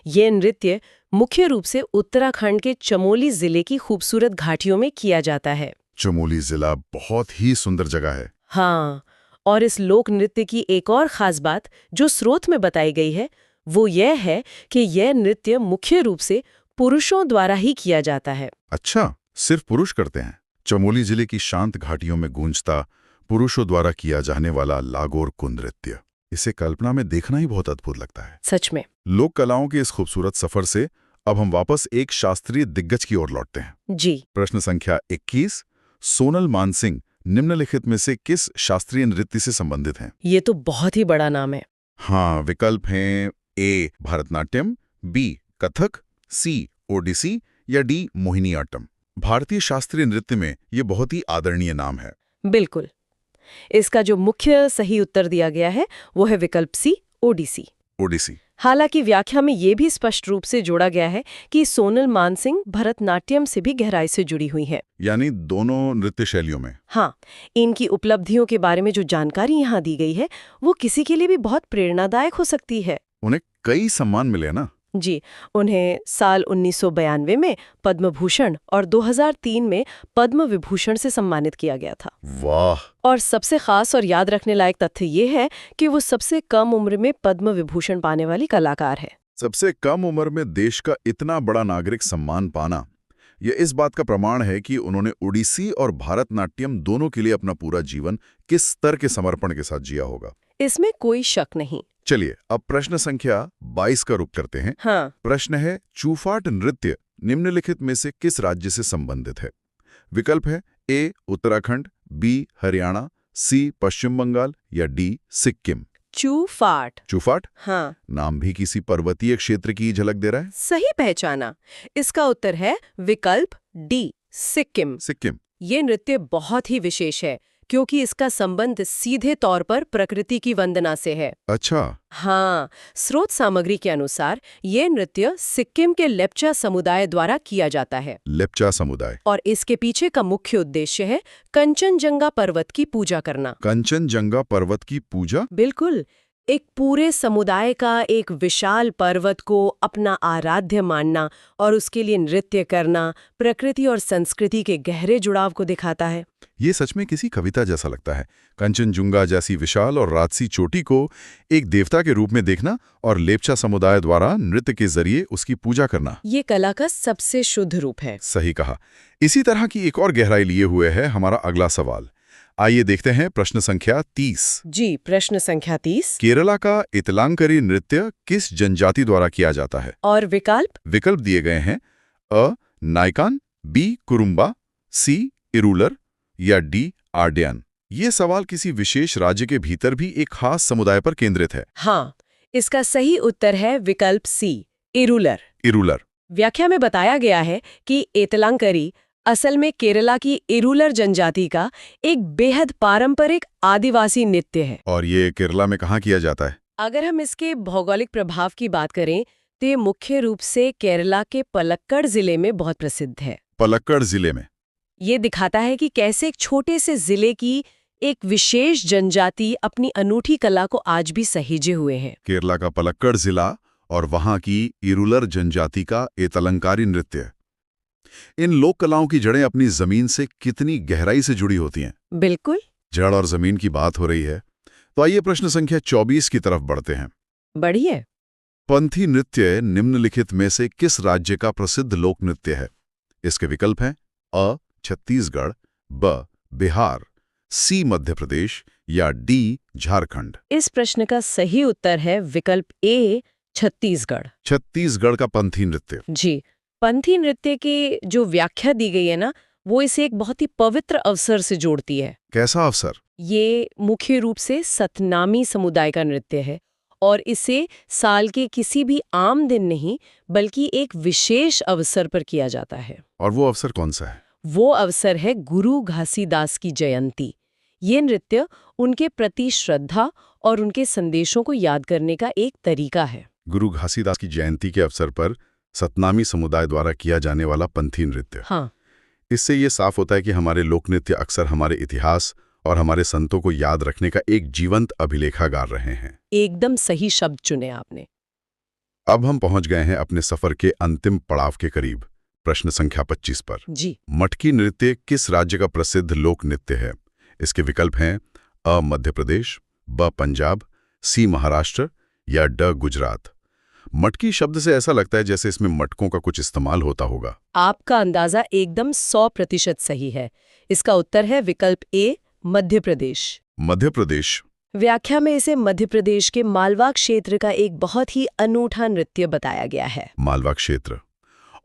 ये नृत्य मुख्य रूप से उत्तराखंड के चमोली जिले की खूबसूरत घाटियों में किया जाता है। चमोली जिला बहुत ही सुंदर जगह है। हाँ, और इस लोक नृत्य की एक और खास बात जो स्रोत में बताई गई है, वो यह है कि यह नृत्य मुख्य रूप से पुरुषों द्वारा ही किया जाता है। अच्छा, सिर्फ पुरुष करते हैं? चमोली जिले की शांत घाटियों में गूंजता पुरुषों द्वारा किया जाने वाला लागोरकोन नृत्य, इसे कल्पना में देखना ही बहुत अद्भुत लगता है। सच में। लोक कलाओं के इस खूबसूरत सफर से अब हम वापस एक शास्त्रीय दिग्गज की ओर लौटते हैं। जी। प्रश्न संख्या 21। सोनल मानसिंह निम्नलिखित में से किस शास्त्रीय नृत्य से संबंधित हैं? ये तो बहुत ही बड़ा नाम है। हाँ, विकल्प हैं ए भरतनाट्यम, बी कथक, सी ओडिसी या डी मोहिनीअट्टम। भारतीय शास्त्रीय नृत्य में ये बहुत ही आदरणीय नाम है। बिल्कुल। इसका जो मुख्य सही उत्तर दिया गया है वो है विकल्प सी ओडिसी। ओडिसी। हालांकि व्याख्या में ये भी स्पष्ट रूप से जोड़ा गया है कि सोनल मानसिंह भरतनाट्यम से भी गहराई से जुड़ी हुई है, यानी दोनों नृत्य शैलियों में। हाँ, इनकी उपलब्धियों के बारे में जो जानकारी यहाँ दी गई है वो किसी के लिए भी बहुत प्रेरणादायक हो सकती है। उन्हें कई सम्मान मिले ना? जी, उन्हें साल 1992 में पद्म भूषण और 2003 में पद्म विभूषण से सम्मानित किया गया था। वाह! और सबसे खास और याद रखने लायक तथ्य ये है कि वो सबसे कम उम्र में पद्म विभूषण पाने वाली कलाकार है। सबसे कम उम्र में देश का इतना बड़ा नागरिक सम्मान पाना, यह इस बात का प्रमाण है कि उन्होंने ओडिसी और भारतनाट्यम दोनों के लिए अपना पूरा जीवन किस स्तर के समर्पण के साथ जिया होगा। इसमें कोई शक नहीं। चलिए अब प्रश्न संख्या 22 का रुख करते हैं। हाँ। प्रश्न है, चूफाट नृत्य निम्नलिखित में से किस राज्य से संबंधित है? विकल्प है ए उत्तराखंड, बी हरियाणा, सी पश्चिम बंगाल या डी सिक्किम। चूफाट। चूफाट? हाँ। नाम भी किसी पर्वतीय क्षेत्र की झलक दे रहा है। सही पहचाना। इसका उत्तर है विकल्प डी सिक्किम। सिक्किम। ये नृत्य बहुत ही विशेष है क्योंकि इसका संबंध सीधे तौर पर प्रकृति की वंदना से है। अच्छा। हाँ, स्रोत सामग्री के अनुसार ये नृत्य सिक्किम के लेप्चा समुदाय द्वारा किया जाता है। लेप्चा समुदाय। और इसके पीछे का मुख्य उद्देश्य है कंचनजंगा पर्वत की पूजा करना। कंचनजंगा पर्वत की पूजा? बिल्कुल। एक पूरे समुदाय का एक विशाल पर्वत को अपना आराध्य मानना और उसके लिए नृत्य करना प्रकृति और संस्कृति के गहरे जुड़ाव को दिखाता है। ये सच में किसी कविता जैसा लगता है। कंचनजुंगा जैसी विशाल और राजसी चोटी को एक देवता के रूप में देखना और लेप्चा समुदाय द्वारा नृत्य के जरिए उसकी पूजा करना, ये कला का सबसे शुद्ध रूप है। सही कहा। इसी तरह की एक और गहराई लिए हुए है हमारा अगला सवाल। आइए देखते हैं प्रश्न संख्या 30। जी, प्रश्न संख्या 30। केरला का इतलांकरी नृत्य किस जनजाति द्वारा किया जाता है? और विकल्प? विकल्प दिए गए हैं अ नायकान, बी कुरुम्बा, सी इरूलर या डी आर्डियन। ये सवाल किसी विशेष राज्य के भीतर भी एक खास समुदाय पर केंद्रित है। हाँ, इसका सही उत्तर है विकल्प सी इरूलर। इरूलर। व्याख्या में बताया गया है कि एतलांकरी असल में केरला की इरूलर जनजाति का एक बेहद पारंपरिक आदिवासी नृत्य है। और ये केरला में कहाँ किया जाता है? अगर हम इसके भौगोलिक प्रभाव की बात करें तो ये मुख्य रूप से केरला के पलक्कड़ जिले में बहुत प्रसिद्ध है। पलक्कड़ जिले में? ये दिखाता है कि कैसे एक छोटे से जिले की एक विशेष जनजाति अपनी अनूठी कला को आज भी सहेजे हुए है। केरला का पलक्कड़ जिला और वहां की इरूलर जनजाति का एतलंकारी नृत्य। इन लोक कलाओं की जड़ें अपनी जमीन से कितनी गहराई से जुड़ी होती हैं। बिल्कुल। जड़ और जमीन की बात हो रही है तो आइए प्रश्न संख्या 24 की तरफ बढ़ते हैं। बढ़िए। पंथी नृत्य निम्नलिखित में से किस राज्य का प्रसिद्ध लोक नृत्य है? इसके विकल्प हैं अ छत्तीसगढ़, ब बिहार, सी मध्य प्रदेश या डी झारखंड। इस प्रश्न का सही उत्तर है विकल्प ए छत्तीसगढ़। छत्तीसगढ़ का पंथी नृत्य। जी, पंथी नृत्य की जो व्याख्या दी गई है ना, वो इसे एक बहुत ही पवित्र अवसर से जोड़ती है। कैसा अवसर? ये मुख्य रूप से सतनामी समुदाय का नृत्य है और इसे साल के किसी भी आम दिन नहीं बल्कि एक विशेष अवसर पर किया जाता है। और वो अवसर कौन सा है? वो अवसर है गुरु घासीदास की जयंती। ये नृत्य उनके प्रति श्रद्धा और उनके संदेशों को याद करने का एक तरीका है। गुरु घासीदास की जयंती के अवसर पर सतनामी समुदाय द्वारा किया जाने वाला पंथी नृत्य। हाँ। इससे ये साफ होता है कि हमारे लोक नृत्य अक्सर हमारे इतिहास और हमारे संतों को याद रखने का एक जीवंत अभिलेखागार रहे हैं। एकदम सही शब्द चुने आपने। अब हम पहुंच गए हैं अपने सफर के अंतिम पड़ाव के करीब, प्रश्न संख्या 25 पर। जी। मटकी नृत्य किस राज्य का प्रसिद्ध लोक नृत्य है? इसके विकल्प हैं अ मध्य प्रदेश, ब पंजाब, सी महाराष्ट्र या ड गुजरात। मटकी शब्द से ऐसा लगता है जैसे इसमें मटकों का कुछ इस्तेमाल होता होगा। आपका अंदाजा एकदम 100% सही है। इसका उत्तर है विकल्प ए मध्य प्रदेश। मध्य प्रदेश। व्याख्या में इसे मध्य प्रदेश के मालवा क्षेत्र का एक बहुत ही अनूठा नृत्य बताया गया है। मालवा क्षेत्र।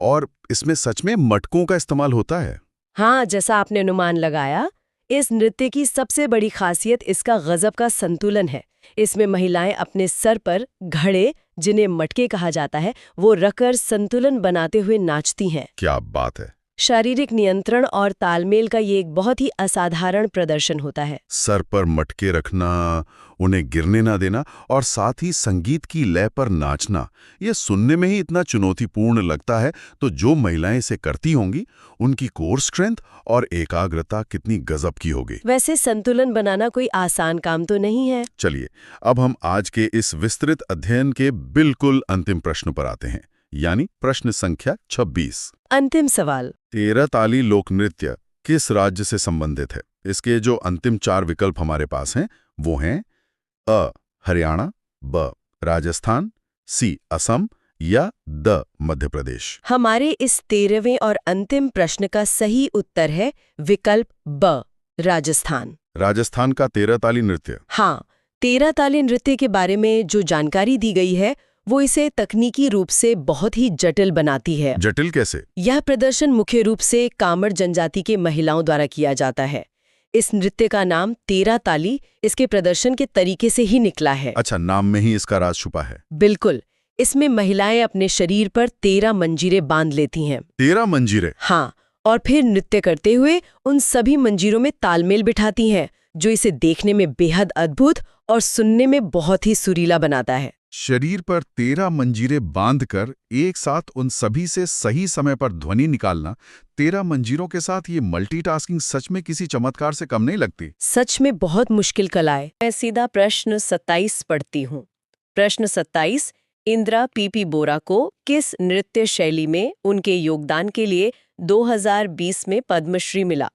और इसमें सच में मटकों का इस्तेमाल होता है? हाँ, जैसा आपने अनुमान लगाया। इस नृत्य की सबसे बड़ी खासियत इसका गजब का संतुलन है। इसमें महिलाएं अपने सर पर घड़े, जिन्हें मटके कहा जाता है, वो रखकर संतुलन बनाते हुए नाचती हैं। क्या बात है। शारीरिक नियंत्रण और तालमेल का ये एक बहुत ही असाधारण प्रदर्शन होता है। सर पर मटके रखना, उन्हें गिरने ना देना और साथ ही संगीत की लय पर नाचना, ये सुनने में ही इतना चुनौतीपूर्ण लगता है, तो जो महिलाएं इसे करती होंगी उनकी कोर स्ट्रेंथ और एकाग्रता कितनी गजब की होगी। वैसे संतुलन बनाना कोई आसान काम तो नहीं है। चलिए अब हम आज के इस विस्तृत अध्ययन के बिल्कुल अंतिम प्रश्न पर आते हैं, यानी प्रश्न संख्या 26। अंतिम सवाल, 13 ताली लोक नृत्य किस राज्य से संबंधित है? इसके जो अंतिम 4 विकल्प हमारे पास हैं वो हैं अ हरियाणा, ब राजस्थान, सी असम या द मध्य प्रदेश। हमारे इस 13वें और अंतिम प्रश्न का सही उत्तर है विकल्प ब राजस्थान। राजस्थान का 13 ताली नृत्य। हाँ, 13 ताली नृत्य के बारे में जो जानकारी दी गई है वो इसे तकनीकी रूप से बहुत ही जटिल बनाती है। जटिल कैसे? यह प्रदर्शन मुख्य रूप से कामड़ जनजाति के महिलाओं द्वारा किया जाता है। इस नृत्य का नाम 13 ताली इसके प्रदर्शन के तरीके से ही निकला है। अच्छा, नाम में ही इसका राज छुपा है। बिल्कुल, इसमें महिलाएं अपने शरीर पर 13 मंजीरें बांध लेती हैं। 13 मंजीरें? हाँ, और फिर नृत्य करते हुए उन सभी मंजीरों में तालमेल बिठाती हैं, जो इसे देखने में बेहद अद्भुत और सुनने में बहुत ही सुरीला बनाता है। शरीर पर 13 मंजीरें बांधकर एक साथ उन सभी से सही समय पर ध्वनि निकालना, 13 मंजीरों के साथ ये मल्टीटास्किंग सच में किसी चमत्कार से कम नहीं लगती। सच में बहुत मुश्किल कला है। मैं सीधा प्रश्न 27 पढ़ती हूँ। प्रश्न 27, इंदिरा पीपी बोरा को किस नृत्य शैली में उनके योगदान के लिए 2020 में पद्मश्री मिला?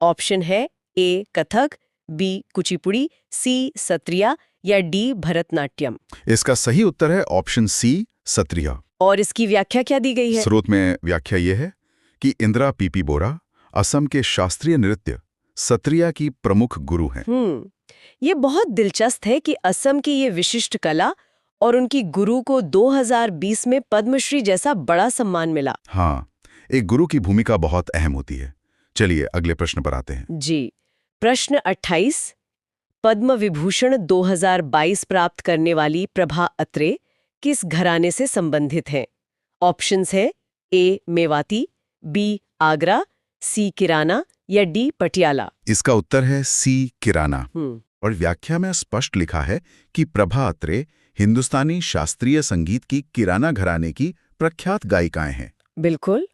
ऑप्शन है ए कथक, बी कुचिपुड़ी, सी सत्रिया या डी भरतनाट्यम। इसका सही उत्तर है ऑप्शन सी सत्रिया। और इसकी व्याख्या क्या दी गई है? स्रोत में व्याख्या यह है कि इंदिरा पीपी बोरा असम के शास्त्रीय नृत्य सत्रिया की प्रमुख गुरु हैं। ये बहुत दिलचस्प है कि असम की ये विशिष्ट कला और उनकी गुरु को 2020 में पद्मश्री जैसा बड़ा सम्मान मिला। हाँ, एक गुरु की भूमिका बहुत अहम होती है। चलिए अगले प्रश्न पर आते हैं। जी, प्रश्न 28, पद्म विभूषण 2022 प्राप्त करने वाली प्रभा अत्रे किस घराने से संबंधित हैं? ऑप्शंस है ए मेवाती, बी आगरा, सी किराना या डी पटियाला। इसका उत्तर है सी किराना। और व्याख्या में स्पष्ट लिखा है कि प्रभा अत्रे हिंदुस्तानी शास्त्रीय संगीत की किराना घराने की प्रख्यात गायिकाएं हैं। बिल्कुल,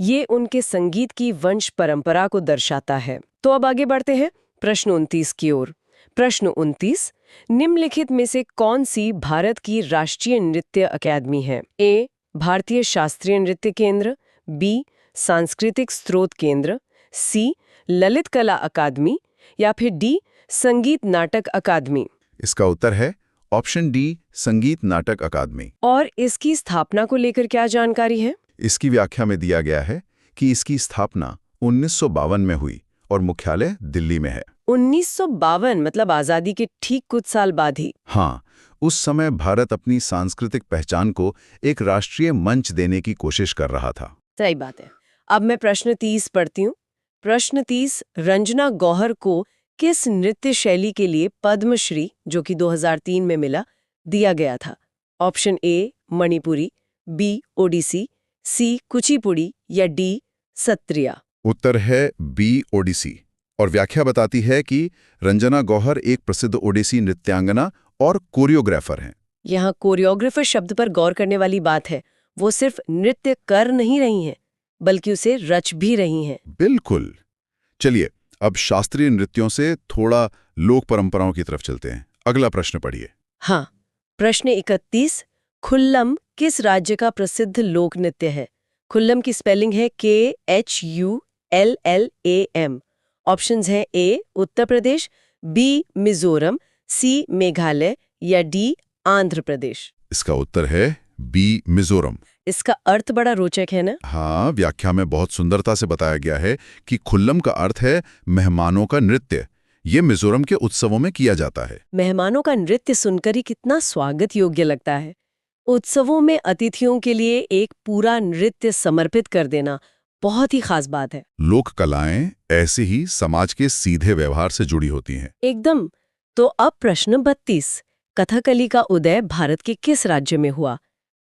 ये उनके संगीत की वंश परंपरा को दर्शाता है। तो अब आगे बढ़ते हैं प्रश्न 29 की ओर। प्रश्न 29, निम्नलिखित में से कौन सी भारत की राष्ट्रीय नृत्य अकादमी है? ए भारतीय शास्त्रीय नृत्य केंद्र, बी सांस्कृतिक स्रोत केंद्र, सी ललित कला अकादमी या फिर डी संगीत नाटक अकादमी। इसका उत्तर है ऑप्शन डी संगीत नाटक अकादमी। और इसकी स्थापना को लेकर क्या जानकारी है? इसकी व्याख्या में दिया गया है कि इसकी स्थापना 1952 में हुई और मुख्यालय दिल्ली में है। 1952 मतलब आजादी के ठीक कुछ साल बाद ही। हाँ, उस समय भारत अपनी सांस्कृतिक पहचान को एक राष्ट्रीय मंच देने की कोशिश कर रहा था। सही बात है। अब मैं प्रश्न 30 पढ़ती हूँ। प्रश्न 30, रंजना गौहर को किस नृत्य शैली के लिए पद्मश्री, जो कि 2003 में मिला, दिया गया था? Option A Manipuri, B Odissi, C Kuchipudi या डी सत्रिया। उत्तर है बी ओडिसी। और व्याख्या बताती है कि रंजना गौहर एक प्रसिद्ध ओडिसी नृत्यांगना और कोरियोग्राफर हैं। यहाँ कोरियोग्राफर शब्द पर गौर करने वाली बात है, वो सिर्फ नृत्य कर नहीं रही हैं, बल्कि उसे रच भी रही हैं। बिल्कुल। चलिए अब शास्त्रीय नृत्यों से थोड़ा लोक परंपराओं की तरफ चलते हैं। अगला प्रश्न पढ़िए। हाँ, प्रश्न 31, खुल्लम किस राज्य का प्रसिद्ध लोक नृत्य है? खुल्लम की स्पेलिंग है KHULLAM। ऑप्शंस हैं ए उत्तर प्रदेश, बी मिजोरम, सी मेघालय या डी आंध्र प्रदेश। इसका उत्तर है बी मिजोरम। इसका अर्थ बड़ा रोचक है ना? हाँ, व्याख्या में बहुत सुंदरता से बताया गया है कि खुल्लम का अर्थ है मेहमानों का नृत्य। ये मिजोरम के उत्सवों में किया जाता है। मेहमानों का नृत्य सुनकर ही कितना स्वागत योग्य लगता है। उत्सवों में अतिथियों के लिए एक पूरा नृत्य समर्पित कर देना बहुत ही खास बात है। लोक कलाएं ऐसे ही समाज के सीधे व्यवहार से जुड़ी होती हैं। एकदम। तो अब प्रश्न 32, कथकली का उदय भारत के किस राज्य में हुआ?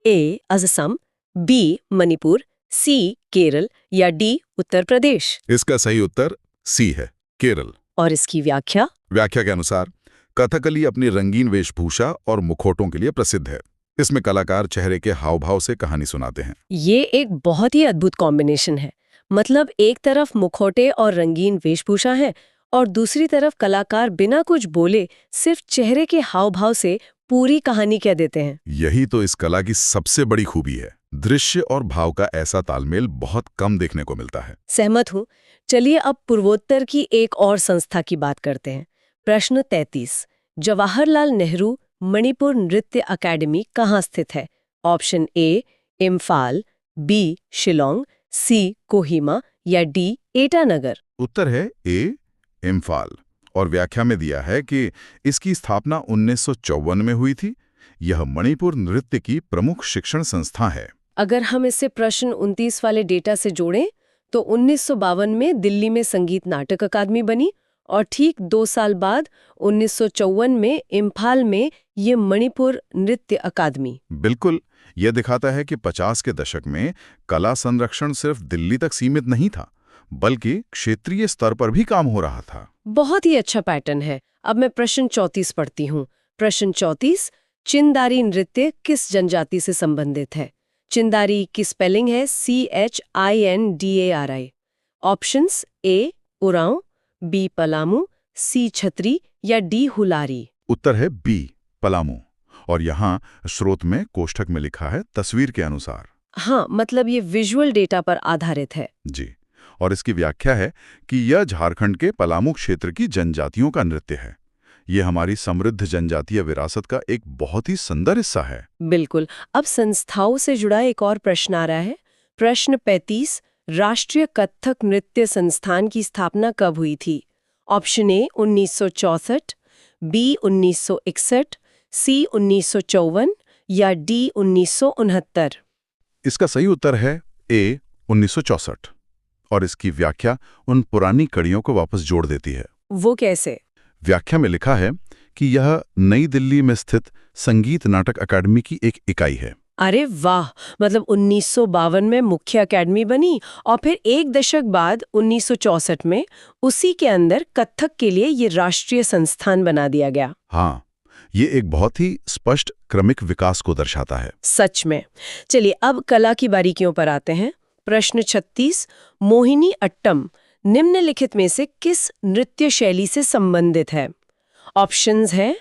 ए असम, बी मणिपुर, सी केरल या डी उत्तर प्रदेश? इसका सही उत्तर सी है, केरल। और इसकी व्याख्या? व्याख्या के अनुसार कथकली अपनी रंगीन वेशभूषा और मुखौटों के लिए प्रसिद्ध है। इसमें कलाकार चेहरे के हाव भाव से कहानी सुनाते हैं। ये एक बहुत ही अद्भुत कॉम्बिनेशन है। मतलब एक तरफ मुखौटे और रंगीन वेशभूषा है और दूसरी तरफ कलाकार बिना कुछ बोले सिर्फ चेहरे के हाव भाव से पूरी कहानी कह देते हैं। यही तो इस कला की सबसे बड़ी खूबी है। दृश्य और भाव का ऐसा तालमेल बहुत कम देखने को मिलता है। सहमत हूँ। चलिए अब पूर्वोत्तर की एक और संस्था की बात करते हैं। प्रश्न 33। जवाहरलाल नेहरू मणिपुर नृत्य अकेडमी कहाँ स्थित है? Option A Imphal, B Shillong, C Kohima या डी ईटानगर? उत्तर है ए इम्फाल और व्याख्या में दिया है कि इसकी स्थापना 1954 में हुई थी। यह मणिपुर नृत्य की प्रमुख शिक्षण संस्था है। अगर हम इसे प्रश्न 29 वाले डेटा से जोड़ें तो 1952 में दिल्ली में संगीत नाटक अकादमी बनी और ठीक 2 साल बाद 1954 में इम्फाल में ये मणिपुर नृत्य अकादमी। बिल्कुल, यह दिखाता है कि 50 के दशक में कला संरक्षण सिर्फ दिल्ली तक सीमित नहीं था, बल्कि क्षेत्रीय स्तर पर भी काम हो रहा था। बहुत ही अच्छा पैटर्न है। अब मैं प्रश्न 34 पढ़ती हूँ। प्रश्न 34। चिंदारी नृत्य किस जनजाति से संबंधित है? चिंदारी की स्पेलिंग है CHINDARI। Options A Oraon, B Palamu, C Chhatri या डी हुलारी? उत्तर है बी पलामू और यहाँ स्रोत में कोष्ठक में लिखा है तस्वीर के अनुसार। हाँ, मतलब ये विजुअल डेटा पर आधारित है। जी, और इसकी व्याख्या है कि यह झारखंड के पलामू क्षेत्र की जनजातियों का नृत्य है। ये हमारी समृद्ध जनजातीय विरासत का एक बहुत ही सुंदर हिस्सा है। बिल्कुल। अब संस्थाओं से जुड़ा एक और प्रश्न आ रहा है। प्रश्न 35। राष्ट्रीय कथक नृत्य संस्थान की स्थापना कब हुई थी? ऑप्शन ए 1964, बी 1961, सी 1954 या डी 1969? इसका सही उत्तर है ए 1964 और इसकी व्याख्या उन पुरानी कड़ियों को वापस जोड़ देती है। वो कैसे? व्याख्या में लिखा है कि यह नई दिल्ली में स्थित संगीत नाटक अकादमी की एक इकाई है। अरे वाह! मतलब 1952 में मुख्य अकेडमी बनी और फिर एक दशक बाद 1964 में उसी के अंदर कथक के लिए ये राष्ट्रीय संस्थान बना दिया गया। हाँ, ये एक बहुत ही स्पष्ट क्रमिक विकास को दर्शाता है। सच में। चलिए अब कला की बारीकियों पर आते हैं। प्रश्न 36। मोहिनी अट्टम निम्नलिखित में से किस नृत्य शैली से संबंधित है? ऑप्शंस हैं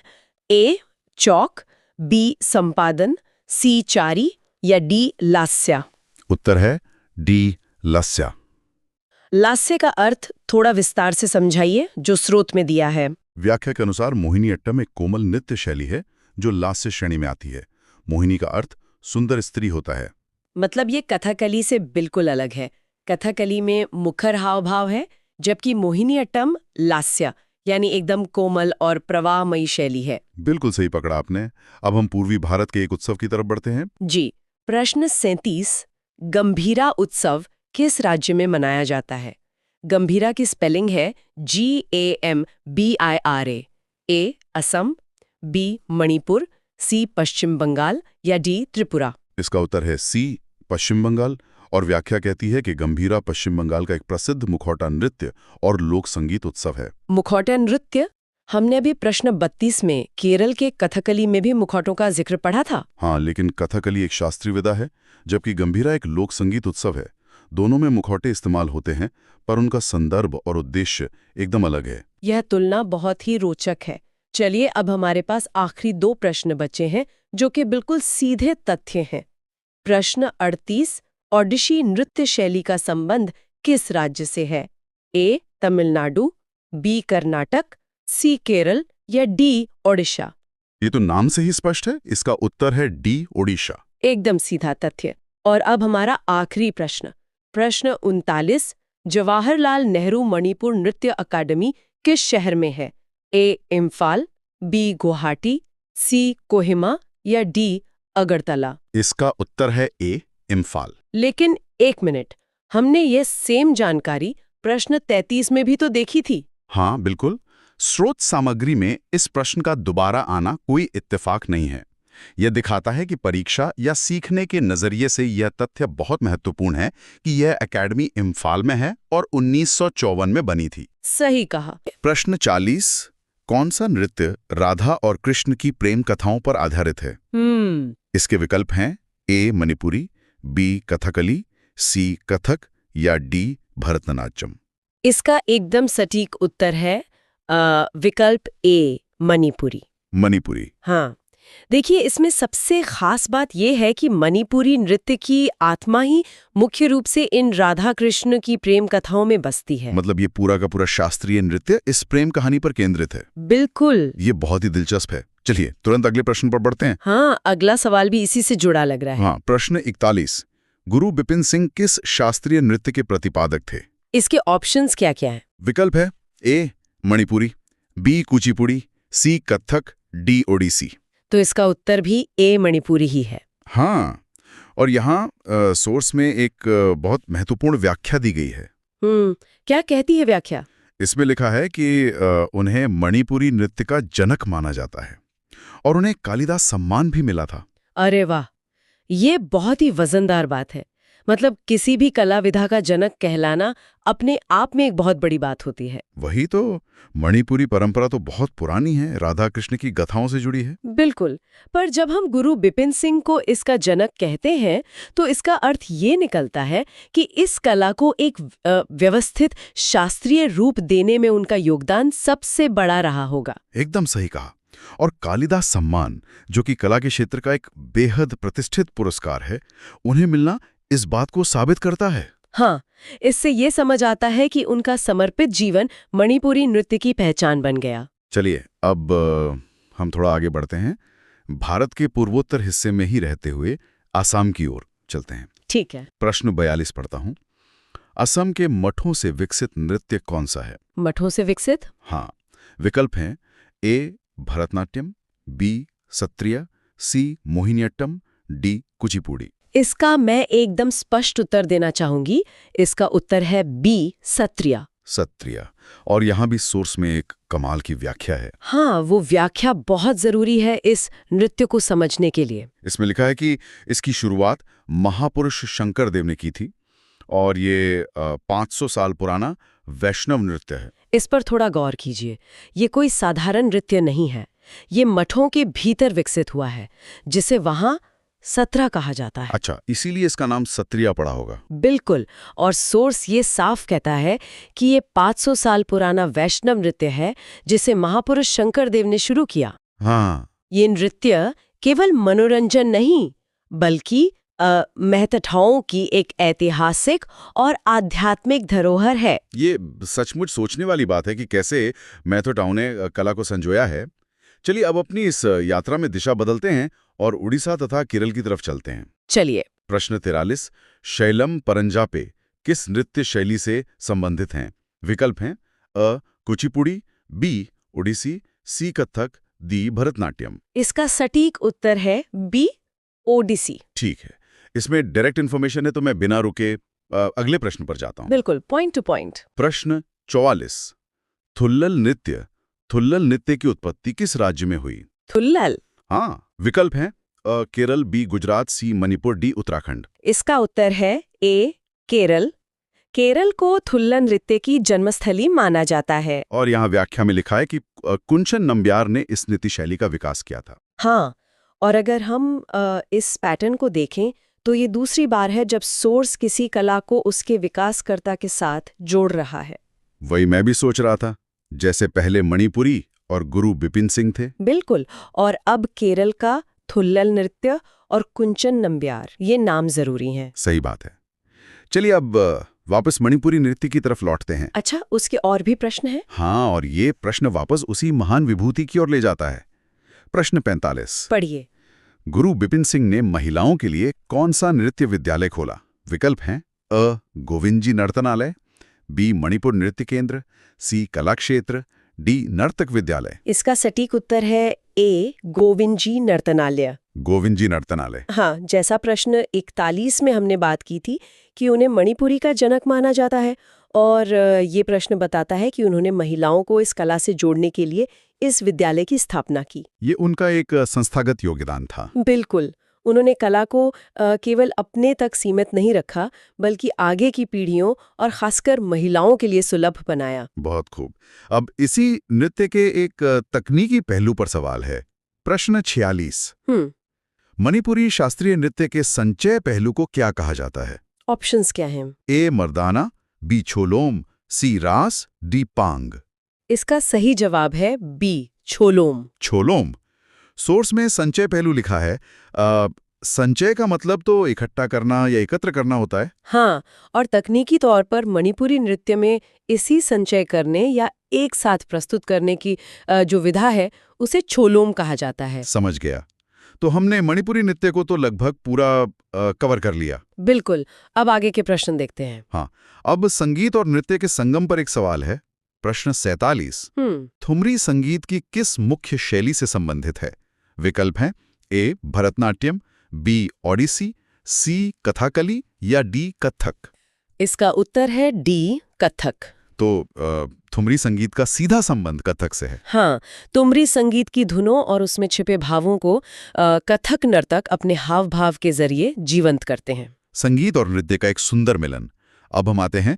ए चौक, बी संपादन, सी चारी या डी लास्या? उत्तर है डी लास्या। लास्या का अर्थ थोड़ा विस्तार से समझाइए जो स्रोत में दिया है। व्याख्या के अनुसार मोहिनी अट्टम एक कोमल नृत्य शैली है जो लास्य श्रेणी में आती है। मोहिनी का अर्थ सुंदर स्त्री होता है। मतलब ये कथकली से बिल्कुल अलग है। कथकली में मुखर हाव भाव है, जबकि मोहिनी अट्टम लास्य यानी एकदम कोमल और प्रवाहमयी शैली है। बिल्कुल सही पकड़ा आपने। अब हम पूर्वी भारत के एक उत्सव की तरफ बढ़ते हैं। जी। प्रश्न 37। गंभीरा उत्सव किस राज्य में मनाया जाता है? गंभीरा की स्पेलिंग है GAMBIRA। ए असम, बी मणिपुर, सी पश्चिम बंगाल या डी त्रिपुरा? इसका उत्तर है सी पश्चिम बंगाल और व्याख्या कहती है कि गंभीरा पश्चिम बंगाल का एक प्रसिद्ध मुखौटा नृत्य और लोक संगीत उत्सव है। मुखौटा नृत्य? हमने अभी प्रश्न 32 में केरल के कथकली में भी मुखौटों का जिक्र पढ़ा था। हाँ, लेकिन कथकली एक शास्त्रीय विधा है जबकि गंभीरा एक लोक संगीत उत्सव है। दोनों में मुखौटे इस्तेमाल होते हैं पर उनका संदर्भ और उद्देश्य एकदम अलग है। यह तुलना बहुत ही रोचक है। चलिए अब हमारे पास आखिरी 2 प्रश्न बचे हैं जो कि बिल्कुल सीधे तथ्य हैं। प्रश्न 38। ओडिशी नृत्य शैली का संबंध किस राज्य से है? ए तमिलनाडु, बी कर्नाटक, सी केरल या डी ओडिशा? ये तो नाम से ही स्पष्ट है। इसका उत्तर है डी ओडिशा। एकदम सीधा तथ्य। और अब हमारा आखिरी प्रश्न। प्रश्न 39। जवाहरलाल नेहरू मणिपुर नृत्य अकादमी किस शहर में है? ए इम्फाल, बी गुवाहाटी, सी कोहिमा या डी अगरतला? इसका उत्तर है ए इम्फाल। लेकिन एक मिनट, हमने ये सेम जानकारी प्रश्न 33 में भी तो देखी थी। हाँ बिल्कुल। स्रोत सामग्री में इस प्रश्न का दोबारा आना कोई इत्तेफाक नहीं है। यह दिखाता है कि परीक्षा या सीखने के नजरिए से यह तथ्य बहुत महत्वपूर्ण है कि यह एकेडमी इम्फाल में है और 1954 में बनी थी। सही कहा। प्रश्न 40, कौन सा नृत्य राधा और कृष्ण की प्रेम कथाओं पर आधारित है? इसके विकल्प हैं ए मणिपुरी, बी कथकली, सी कथक या डी भरतनाट्यम। इसका एकदम सटीक उत्तर है विकल्प ए मणिपुरी। मणिपुरी। हाँ, देखिए इसमें सबसे खास बात यह है कि मणिपुरी नृत्य की आत्मा ही मुख्य रूप से इन राधा कृष्ण की प्रेम कथाओं में बसती है। मतलब ये पूरा का पूरा शास्त्रीय नृत्य इस प्रेम कहानी पर केंद्रित है। बिल्कुल। ये बहुत ही दिलचस्प है। चलिए तुरंत अगले प्रश्न पर बढ़ते हैं। हाँ, अगला सवाल भी इसी से जुड़ा लग रहा है। हाँ, प्रश्न 41, गुरु बिपिन सिंह किस शास्त्रीय नृत्य के प्रतिपादक थे? इसके ऑप्शंस क्या क्या हैं? विकल्प है ए मणिपुरी, बी कुचिपुड़ी, सी कथक, डी ओडिसी। तो इसका उत्तर भी ए मणिपुरी ही है। हाँ, और यहाँ सोर्स में एक बहुत महत्वपूर्ण व्याख्या दी गई है। क्या कहती है व्याख्या? इसमें लिखा है कि उन्हें मणिपुरी नृत्य का जनक माना जाता है और उन्हें कालिदास सम्मान भी मिला था। अरे वाह, ये बहुत ही वजनदार बात है। मतलब किसी भी कला विधा का जनक कहलाना अपने आप में एक बहुत बड़ी बात होती है। वही तो, मणिपुरी परंपरा तो बहुत पुरानी है, राधा कृष्ण की गाथाओं से जुड़ी है। बिल्कुल, पर जब हम गुरु बिपिन सिंह को इसका जनक कहते हैं तो इसका अर्थ ये निकलता है कि इस कला को एक व्यवस्थित शास्त्रीय रूप देने में उनका योगदान सबसे बड़ा रहा होगा। एकदम सही कहा। और कालिदास सम्मान, जो कि कला के क्षेत्र का एक बेहद प्रतिष्ठित पुरस्कार है, उन्हें मिलना इस बात को साबित करता है। हाँ, इससे ये समझ आता है कि उनका समर्पित जीवन मणिपुरी नृत्य की पहचान बन गया। चलिए अब हम थोड़ा आगे बढ़ते हैं। भारत के पूर्वोत्तर हिस्से में ही रहते हुए असम की ओर चलते हैं। ठीक है। प्रश्न 42 पढ़ता हूँ। असम के मठों से विकसित नृत्य कौन सा है? मठों से विकसित? हाँ, विकल्प हैं ए भरतनाट्यम, बी सत्रिया, सी मोहिनीअट्टम, डी कुचिपुड़ी। इसका मैं एकदम स्पष्ट उत्तर देना चाहूंगी। इसका उत्तर है बी सत्रिया। सत्रिया। और यहाँ भी सोर्स में एक कमाल की व्याख्या है। हाँ, वो व्याख्या बहुत जरूरी है इस नृत्य को समझने के लिए। इसमें लिखा है कि इसकी शुरुआत महापुरुष शंकर देव ने की थी और ये 500 साल पुराना वैष्णव नृत्य है। इस पर थोड़ा गौर कीजिए। ये कोई साधारण नृत्य नहीं है। ये मठों के भीतर विकसित हुआ है, जिसे वहां सत्रा कहा जाता है। अच्छा, इसीलिए इसका नाम सत्रिया पड़ा होगा। बिल्कुल, और सोर्स ये साफ कहता है कि ये 500 साल पुराना वैष्णव नृत्य है जिसे महापुरुष शंकर देव ने शुरू किया। हाँ, ये नृत्य केवल मनोरंजन नहीं बल्कि महतठाओं की एक ऐतिहासिक और आध्यात्मिक धरोहर है। ये सचमुच सोचने वाली बात है कि कैसे मैथोटाओं ने कला को संजोया है। चलिए अब अपनी इस यात्रा में दिशा बदलते हैं और उड़ीसा तथा केरल की तरफ चलते हैं। चलिए। प्रश्न 43, शैलम परंजापे किस नृत्य शैली से संबंधित हैं? विकल्प हैं अ कुचिपुड़ी, बी ओडिसी, सी कथक, डी भरतनाट्यम। इसका सटीक उत्तर है बी ओडिसी। ठीक है, इसमें डायरेक्ट इन्फॉर्मेशन है तो मैं बिना रुके अगले प्रश्न पर जाता हूं। बिल्कुल, पॉइंट टू पॉइंट। प्रश्न 44, थुल्लल नृत्य की उत्पत्ति किस राज्य में हुई? थुल्लल? हाँ, विकल्प हैं केरल, बी गुजरात, सी मणिपुर, डी उत्तराखंड। इसका उत्तर है ए केरल। केरल को थुल्लल नृत्य की जन्मस्थली माना जाता है। और यहाँ व्याख्या में लिखा है कि कुंचन नंब्यार ने इस नृत्य शैली का विकास किया था। हाँ, और अगर हम इस पैटर्न को देखें तो ये दूसरी बार है जब सोर्स किसी कला को उसके विकासकर्ता के साथ जोड़ रहा है। वही मैं भी सोच रहा था, जैसे पहले मणिपुरी और गुरु बिपिन सिंह थे। बिल्कुल, और अब केरल का थुल्लल नृत्य और कुंचन नंब्यार, ये नाम जरूरी हैं। सही बात है। चलिए अब वापस मणिपुरी नृत्य की तरफ लौटते हैं। अच्छा, उसके और भी प्रश्न हैं? हाँ, और ये प्रश्न वापस उसी महान विभूति की ओर ले जाता है। प्रश्न 45, पढ़िए। गुरु बिपिन सिंह ने महिलाओं के लिए कौन सा नृत्य विद्यालय खोला? विकल्प हैं अ गोविंदजी नर्तनालय, बी मणिपुर नृत्य केंद्र, सी कला क्षेत्र, डी नर्तक विद्यालय। इसका सटीक उत्तर है ए गोविंदजी नर्तनालय। गोविंदजी नर्तनालय। हाँ, जैसा प्रश्न 41 में हमने बात की थी कि उन्हें मणिपुरी का जनक माना जाता है, और ये प्रश्न बताता है कि उन्होंने महिलाओं को इस कला से जोड़ने के लिए इस विद्यालय की स्थापना की। ये उनका एक संस्थागत योगदान था। बिल्कुल। उन्होंने कला को केवल अपने तक सीमित नहीं रखा, बल्कि आगे की पीढ़ियों और खासकर महिलाओं के लिए सुलभ बनाया। बहुत खूब। अब इसी नृत्य के एक तकनीकी पहलू पर सवाल है। प्रश्न 46। मणिपुरी शास्त्रीय नृत्य के संचय पहलू को क्या कहा जाता है? ऑप्शंस क्या हैं? ए मर्दाना, बी छोलोम, सी रास, डी पांग। इसका सही जवाब है बी, छोलोम। छोलोम। सोर्स में संचय पहलू लिखा है। संचय का मतलब तो इकट्ठा करना या एकत्र करना होता है। हाँ, और तकनीकी तौर पर मणिपुरी नृत्य में इसी संचय करने या एक साथ प्रस्तुत करने की जो विधा है उसे छोलोम कहा जाता है। समझ गया। तो हमने मणिपुरी नृत्य को तो लगभग पूरा कवर कर लिया। बिल्कुल। अब आगे के प्रश्न देखते हैं। हाँ, अब संगीत और नृत्य के संगम पर एक सवाल है। प्रश्न 47। ठुमरी संगीत की किस मुख्य शैली से संबंधित है? विकल्प हैं ए भरतनाट्यम, बी ओडिसी, सी कथाकली या डी कथक। इसका उत्तर है डी, कथक। तो ठुमरी संगीत का सीधा संबंध कथक से है। हाँ, ठुमरी संगीत की धुनों और उसमें छिपे भावों को कथक नर्तक अपने हाव भाव के जरिए जीवंत करते हैं। संगीत और नृत्य का एक सुंदर मिलन। अब हम आते हैं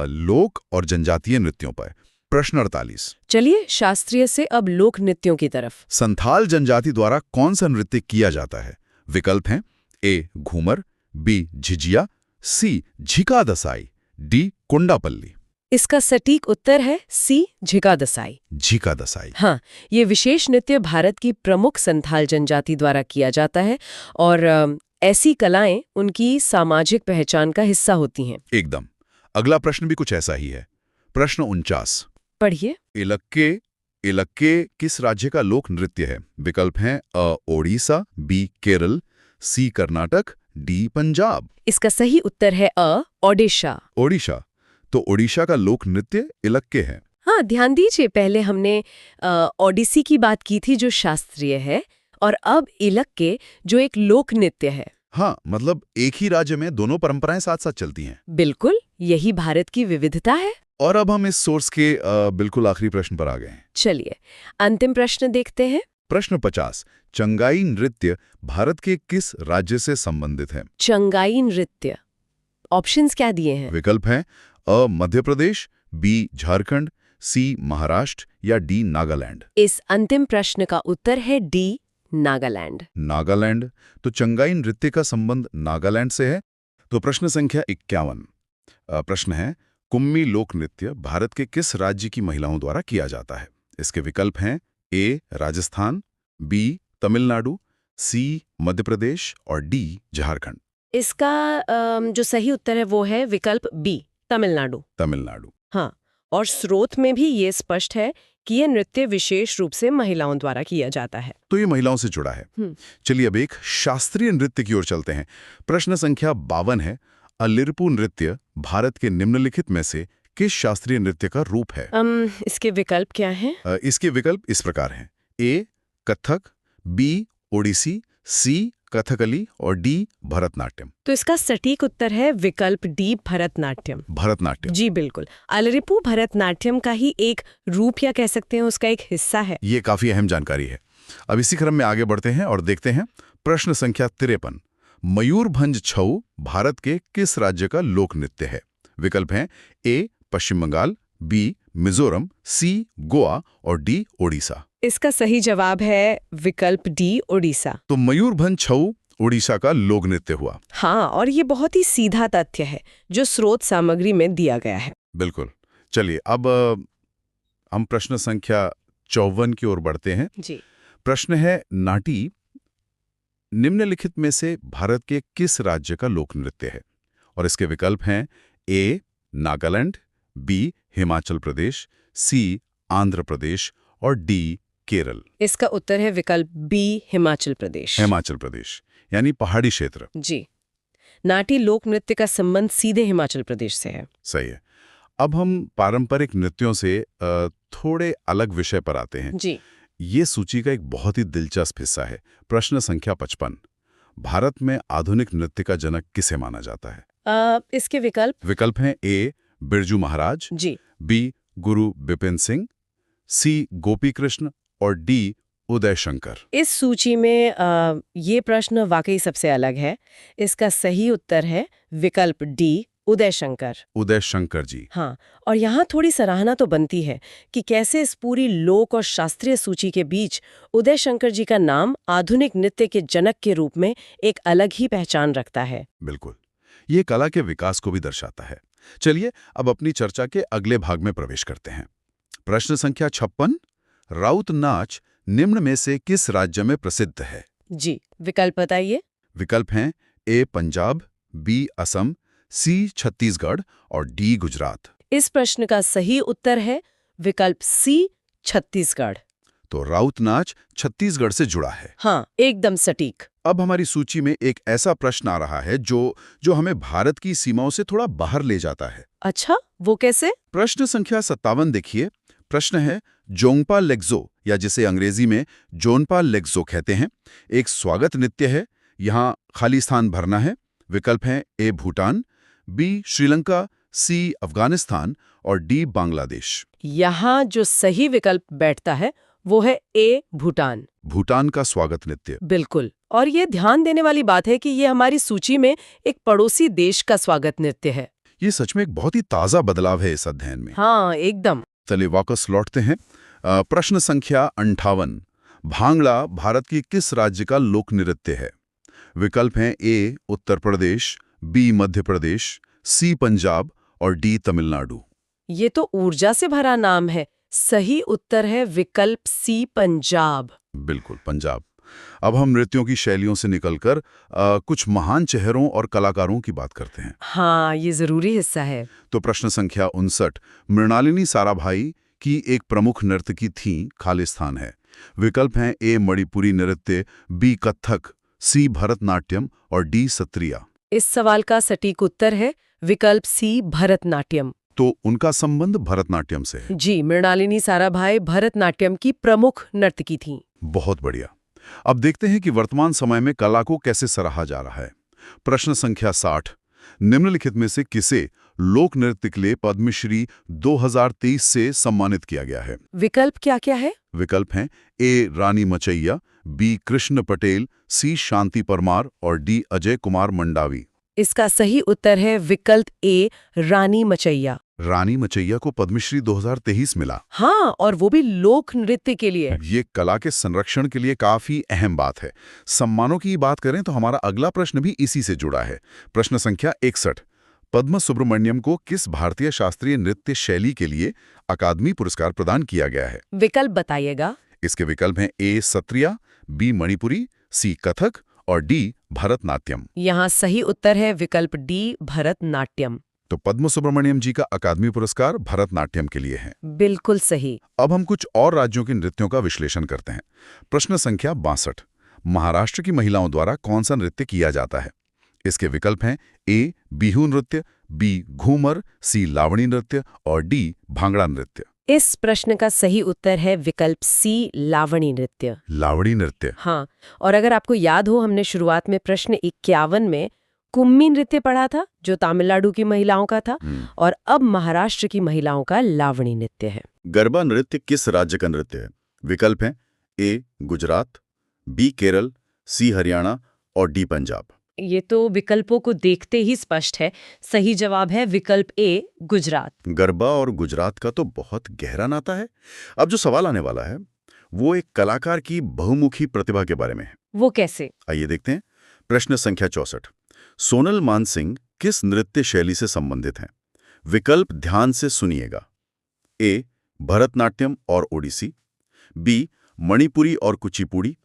लोक और जनजातीय नृत्यों पर। प्रश्न 48। चलिए शास्त्रीय से अब लोक नृत्यों की तरफ। संथाल जनजाति द्वारा कौन सा नृत्य किया जाता है? विकल्प हैं ए घूमर, बी झिझिया, सी झिका दसाई, डी कुंडापल्ली। इसका सटीक उत्तर है सी, झिका दसाई। झिका दसाई। हाँ, ये विशेष नृत्य भारत की प्रमुख संथाल जनजाति द्वारा किया जाता है और ऐसी कलाएं उनकी सामाजिक पहचान का हिस्सा होती हैं। एकदम। अगला प्रश्न भी कुछ ऐसा ही है। प्रश्न 49। पढ़िए। इलक्के किस राज्य का लोक नृत्य है? विकल्प हैं अ ओडिशा, बी केरल, सी कर्नाटक, डी पंजाब। इसका सही उत्तर है अ ओडिशा। ओडिशा। तो ओडिशा का लोक नृत्य इलक्के है। हाँ, ध्यान दीजिए, पहले हमने ओडिसी की बात की थी जो शास्त्रीय है, और अब इलक्के जो एक लोक नृत्य है। हाँ, मतलब एक ही राज्य में दोनों परंपराएं साथ साथ चलती हैं। बिल्कुल, यही भारत की विविधता है। और अब हम इस सोर्स के बिल्कुल आखिरी प्रश्न पर आ गए हैं। चलिए अंतिम प्रश्न देखते हैं। प्रश्न 50। चंगाई नृत्य भारत के किस राज्य से संबंधित है? चंगाई नृत्य। ऑप्शंस क्या दिए हैं? विकल्प हैं अ मध्य प्रदेश, बी झारखंड, सी महाराष्ट्र या डी नागालैंड। इस अंतिम प्रश्न का उत्तर है डी, नागालैंड। नागालैंड। तो चंगाई नृत्य का संबंध नागालैंड से है। तो प्रश्न संख्या 51। प्रश्न है कुम्मी लोक नृत्य भारत के किस राज्य की महिलाओं द्वारा किया जाता है? इसके विकल्प हैं ए राजस्थान, बी तमिलनाडु, सी मध्य प्रदेश और डी झारखंड। इसका जो सही उत्तर है वो है विकल्प बी, तमिलनाडु। तमिलनाडु। हाँ, और स्रोत में भी ये स्पष्ट है कि ये नृत्य विशेष रूप से महिलाओं द्वारा किया जाता है। तो ये महिलाओं से जुड़ा है। चलिए अब एक शास्त्रीय नृत्य की ओर चलते हैं। प्रश्न संख्या 52 है अलिरपू नृत्य भारत के निम्नलिखित में से किस शास्त्रीय नृत्य का रूप है? इसके विकल्प क्या हैं? इसके विकल्प इस प्रकार हैं ए कथक, बी ओडिसी, सी कथकली और डी भरतनाट्यम। तो इसका सटीक उत्तर है विकल्प डी, भरतनाट्यम। भरतनाट्यम। जी बिल्कुल। अलिरपू भरतनाट्यम का ही एक रूप या कह सकते हैं उसका एक हिस्सा है। ये काफी अहम जानकारी है। अब इसी क्रम में आगे बढ़ते हैं और देखते हैं प्रश्न संख्या 53। मयूरभंज छऊ भारत के किस राज्य का लोक नृत्य है? विकल्प हैं ए पश्चिम बंगाल, बी मिजोरम, सी गोवा और डी ओडिशा। इसका सही जवाब है विकल्प डी, ओडिशा। तो मयूरभंज छऊ ओडिशा का लोक नृत्य हुआ। हाँ, और ये बहुत ही सीधा तथ्य है जो स्रोत सामग्री में दिया गया है। बिल्कुल। चलिए अब हम प्रश्न संख्या 54 की ओर बढ़ते हैं। जी। प्रश्न है नाटी निम्नलिखित में से भारत के किस राज्य का लोक नृत्य है? और इसके विकल्प हैं ए नागालैंड, बी हिमाचल प्रदेश, सी आंध्र प्रदेश और डी केरल। इसका उत्तर है विकल्प बी, हिमाचल प्रदेश। हिमाचल प्रदेश यानी पहाड़ी क्षेत्र। जी। नाटी लोक नृत्य का संबंध सीधे हिमाचल प्रदेश से है। सही है। अब हम पारंपरिक नृत्यों से थोड़े अलग विषय पर आते हैं। जी। ये सूची का एक बहुत ही दिलचस्प हिस्सा है। प्रश्न संख्या 55। भारत में आधुनिक नृत्य का जनक किसे माना जाता है? इसके विकल्प हैं ए बिरजू महाराज, जी, बी गुरु बिपिन सिंह, सी गोपी कृष्ण और डी उदय शंकर। इस सूची में ये प्रश्न वाकई सबसे अलग है। इसका सही उत्तर है विकल्प डी उदय शंकर। उदय शंकर जी। हाँ, और यहाँ थोड़ी सराहना तो बनती है कि कैसे इस पूरी लोक और शास्त्रीय सूची के बीच उदय शंकर जी का नाम आधुनिक नृत्य के जनक के रूप में एक अलग ही पहचान रखता है। बिल्कुल, ये कला के विकास को भी दर्शाता है। चलिए अब अपनी चर्चा के अगले भाग में प्रवेश करते हैं। प्रश्न संख्या 56, राउत नाच निम्न में से किस राज्य में प्रसिद्ध है? जी, विकल्प बताइए। विकल्प हैं ए पंजाब, बी असम, सी छत्तीसगढ़ और डी गुजरात। इस प्रश्न का सही उत्तर है विकल्प सी छत्तीसगढ़। तो राउत नाच छत्तीसगढ़ से जुड़ा है। हाँ, एकदम सटीक। अब हमारी सूची में एक ऐसा प्रश्न आ रहा है जो हमें भारत की सीमाओं से थोड़ा बाहर ले जाता है। अच्छा, वो कैसे? प्रश्न संख्या 57 देखिए। प्रश्न है जोंगपा लेग्जो, या जिसे अंग्रेजी में जोनपा लेग्जो कहते हैं, एक स्वागत नृत्य है। यहाँ खाली स्थान भरना है। विकल्प हैं ए भूटान, बी श्रीलंका, सी अफगानिस्तान और डी बांग्लादेश। यहाँ जो सही विकल्प बैठता है वो है ए भूटान। भूटान का स्वागत नृत्य। बिल्कुल, और ये ध्यान देने वाली बात है कि ये हमारी सूची में एक पड़ोसी देश का स्वागत नृत्य है। ये सच में एक बहुत ही ताज़ा बदलाव है इस अध्ययन में। हाँ, एकदम। चलिए वापस लौटते हैं। प्रश्न संख्या 58, भांगड़ा भारत की किस राज्य का लोक नृत्य है? विकल्प हैं ए उत्तर प्रदेश, बी मध्य प्रदेश, सी पंजाब और डी तमिलनाडु। ये तो ऊर्जा से भरा नाम है। सही उत्तर है विकल्प सी पंजाब। बिल्कुल, पंजाब। अब हम नृत्यों की शैलियों से निकलकर कुछ महान चेहरों और कलाकारों की बात करते हैं। हाँ, ये जरूरी हिस्सा है। तो प्रश्न संख्या 59, मृणालिनी साराभाई की एक प्रमुख नर्तकी थी, खालिस्तान है। विकल्प हैं ए मणिपुरी नृत्य, बी कथक, सी भरतनाट्यम और डी सत्रिया। इस सवाल का सटीक उत्तर है विकल्प सी भरतनाट्यम। तो उनका संबंध भरतनाट्यम से है। जी, मृणालिनी साराभाई भरतनाट्यम की प्रमुख नर्तकी थीं। बहुत बढ़िया। अब देखते हैं कि वर्तमान समय में कला को कैसे सराहा जा रहा है। प्रश्न संख्या 60, निम्नलिखित में से किसे लोक नृत्य के लिए पद्मश्री 2023 से सम्मानित किया गया है? विकल्प क्या क्या है? विकल्प हैं ए रानी मचैया, बी कृष्ण पटेल, सी शांति परमार और डी अजय कुमार मंडावी। इसका सही उत्तर है विकल्प ए रानी मचैया। रानी मचैया को पद्मश्री 2023 मिला। हाँ, और वो भी लोक नृत्य के लिए। ये कला के संरक्षण के लिए काफी अहम बात है। सम्मानों की बात करें तो हमारा अगला प्रश्न भी इसी से जुड़ा है। प्रश्न संख्या 61, पद्म सुब्रमण्यम को किस भारतीय शास्त्रीय नृत्य शैली के लिए अकादमी पुरस्कार प्रदान किया गया है? विकल्प बताइएगा। इसके विकल्प हैं ए सत्रिया, बी मणिपुरी, सी कथक और डी भरतनाट्यम। यहाँ सही उत्तर है विकल्प डी भरतनाट्यम। तो पद्म सुब्रमण्यम जी का अकादमी पुरस्कार भरतनाट्यम के लिए है। बिल्कुल सही। अब हम कुछ और राज्यों के नृत्यों का विश्लेषण करते हैं। प्रश्न संख्या 62, महाराष्ट्र की महिलाओं द्वारा कौन सा नृत्य किया जाता है? इसके विकल्प हैं ए बिहू नृत्य, बी घूमर, सी लावणी नृत्य और डी भांगड़ा नृत्य। इस प्रश्न का सही उत्तर है विकल्प सी लावणी नृत्य। लावणी नृत्य। हाँ, और अगर आपको याद हो, हमने शुरुआत में प्रश्न 51 में कुम्मी नृत्य पढ़ा था जो तमिलनाडु की महिलाओं का था, और अब महाराष्ट्र की महिलाओं का लावणी नृत्य है। गरबा नृत्य किस राज्य का नृत्य है? विकल्प हैं ए गुजरात, बी केरल, सी हरियाणा और डी पंजाब। ये तो विकल्पों को देखते ही स्पष्ट है। सही जवाब है विकल्प ए गुजरात। गरबा और गुजरात का तो बहुत गहरा नाता है। अब जो सवाल आने वाला है वो एक कलाकार की बहुमुखी प्रतिभा के बारे में है। वो कैसे? आइए देखते हैं। प्रश्न संख्या 64, सोनल मानसिंह किस नृत्य शैली से संबंधित हैं? विकल्प ध्यान से सुनिएगा। ए भरतनाट्यम और ओडिसी, बी मणिपुरी और कुचिपुड़ी,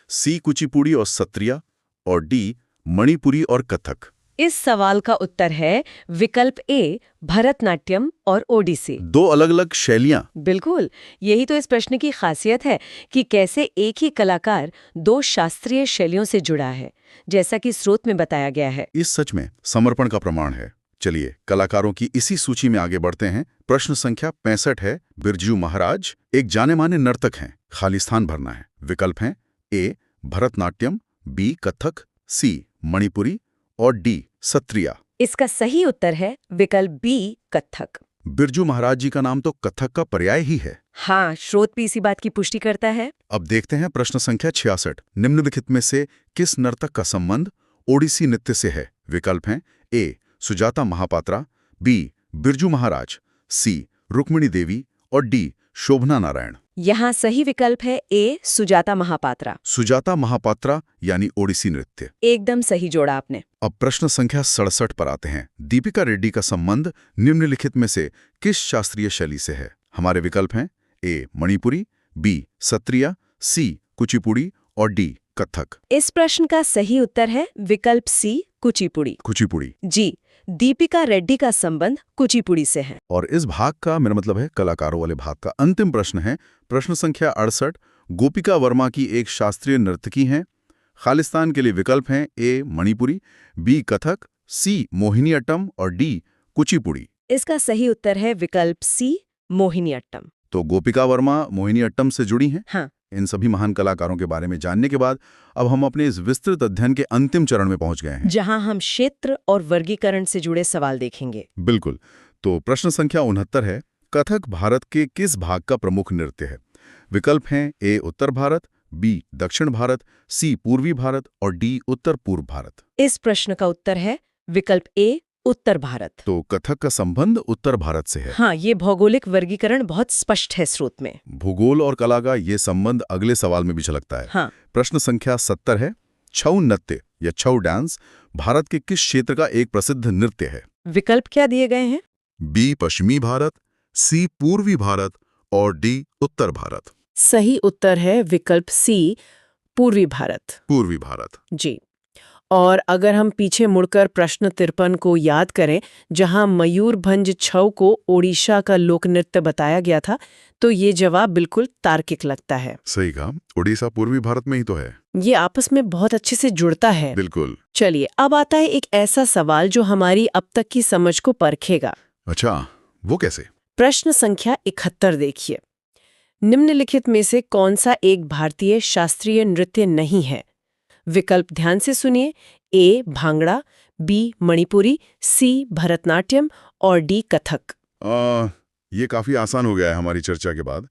सी कुचिपुड़ी और सत्रिया और डी मणिपुरी और कथक। इस सवाल का उत्तर है विकल्प ए भरतनाट्यम और ओडिसी। दो अलग अलग शैलियां। बिल्कुल, यही तो इस प्रश्न की खासियत है कि कैसे एक ही कलाकार दो शास्त्रीय शैलियों से जुड़ा है, जैसा कि स्रोत में बताया गया है। इस सच में समर्पण का प्रमाण है। चलिए कलाकारों की इसी सूची में आगे बढ़ते हैं। प्रश्न संख्या 65 है, बिरजू महाराज एक जाने माने नर्तक हैं, खालिस्तान भरना है। विकल्प हैं ए भरतनाट्यम, बी कथक, सी मणिपुरी और डी सत्रिया। इसका सही उत्तर है विकल्प बी कथक। बिरजू महाराज जी का नाम तो कथक का पर्याय ही है। हाँ, स्रोत भी इसी बात की पुष्टि करता है। अब देखते हैं प्रश्न संख्या 66। निम्नलिखित में से किस नर्तक का संबंध ओडिसी नृत्य से है? विकल्प हैं ए सुजाता महापात्रा, बी बिरजू महाराज, सी रुक्मिणी देवी और डी शोभना नारायण। यहाँ सही विकल्प है ए सुजाता महापात्रा। सुजाता महापात्रा यानी ओडिसी नृत्य। एकदम सही जोड़ा आपने। अब प्रश्न संख्या 67 पर आते हैं। दीपिका रेड्डी का संबंध निम्नलिखित में से किस शास्त्रीय शैली से है? हमारे विकल्प हैं ए मणिपुरी, बी सत्रिया, सी कुचिपुड़ी और डी कथक। इस प्रश्न का सही उत्तर है विकल्प सी कुचिपुड़ी। कुचिपुड़ी। जी, दीपिका रेड्डी का संबंध कुचिपुड़ी से है। और इस भाग का मेरा मतलब है कलाकारों वाले भाग का अंतिम प्रश्न है प्रश्न संख्या 68। गोपिका वर्मा की एक शास्त्रीय नर्तकी हैं। खालिस्तान के लिए विकल्प हैं ए मणिपुरी, बी कथक, सी मोहिनीअट्टम और डी कुचिपुड़ी। इसका सही उत्तर है विकल्प सी मोहिनीअट्टम। तो गोपिका वर्मा मोहिनीअट्टम से जुड़ी हैं। हाँ। इन सभी महान कलाकारों के बारे में जानने के बाद अब हम अपने इस विस्तृत अध्ययन के अंतिम चरण में पहुंच गए हैं, जहां हम क्षेत्र और वर्गीकरण से जुड़े सवाल देखेंगे। बिल्कुल। तो प्रश्न संख्या 69 है, कथक भारत के किस भाग का प्रमुख नृत्य है? विकल्प हैं ए उत्तर भारत, बी दक्षिण भारत, सी पूर्वी भारत और डी उत्तर पूर्व भारत। इस प्रश्न का उत्तर है विकल्प ए उत्तर भारत। तो कथक का संबंध उत्तर भारत से है। हाँ, ये भौगोलिक वर्गीकरण बहुत स्पष्ट है स्रोत में। भूगोल और कला का ये संबंध अगले सवाल में भी झलकता है। हाँ। प्रश्न संख्या 70 है, छऊ नृत्य या छऊ डांस भारत के किस क्षेत्र का एक प्रसिद्ध नृत्य है? विकल्प क्या दिए गए हैं? बी पश्चिमी भारत, सी पूर्वी भारत और डी उत्तर भारत। सही उत्तर है विकल्प सी पूर्वी भारत। पूर्वी भारत। जी। और अगर हम पीछे मुड़कर प्रश्न 53 को याद करें, जहां मयूरभंज छऊ को ओडिशा का लोक नृत्य बताया गया था, तो ये जवाब बिल्कुल तार्किक लगता है। सही कहा, ओडिशा पूर्वी भारत में ही तो है। ये आपस में बहुत अच्छे से जुड़ता है। बिल्कुल। चलिए, अब आता है एक ऐसा सवाल जो हमारी अब तक की समझ को परखेगा। अच्छा, वो कैसे? प्रश्न संख्या 71 देखिए। निम्नलिखित में से कौन सा एक भारतीय शास्त्रीय नृत्य नहीं है? विकल्प ध्यान से सुनिए। ए भांगड़ा, बी मणिपुरी, सी भरतनाट्यम और डी कथक। ये काफी आसान हो गया है हमारी चर्चा के बाद।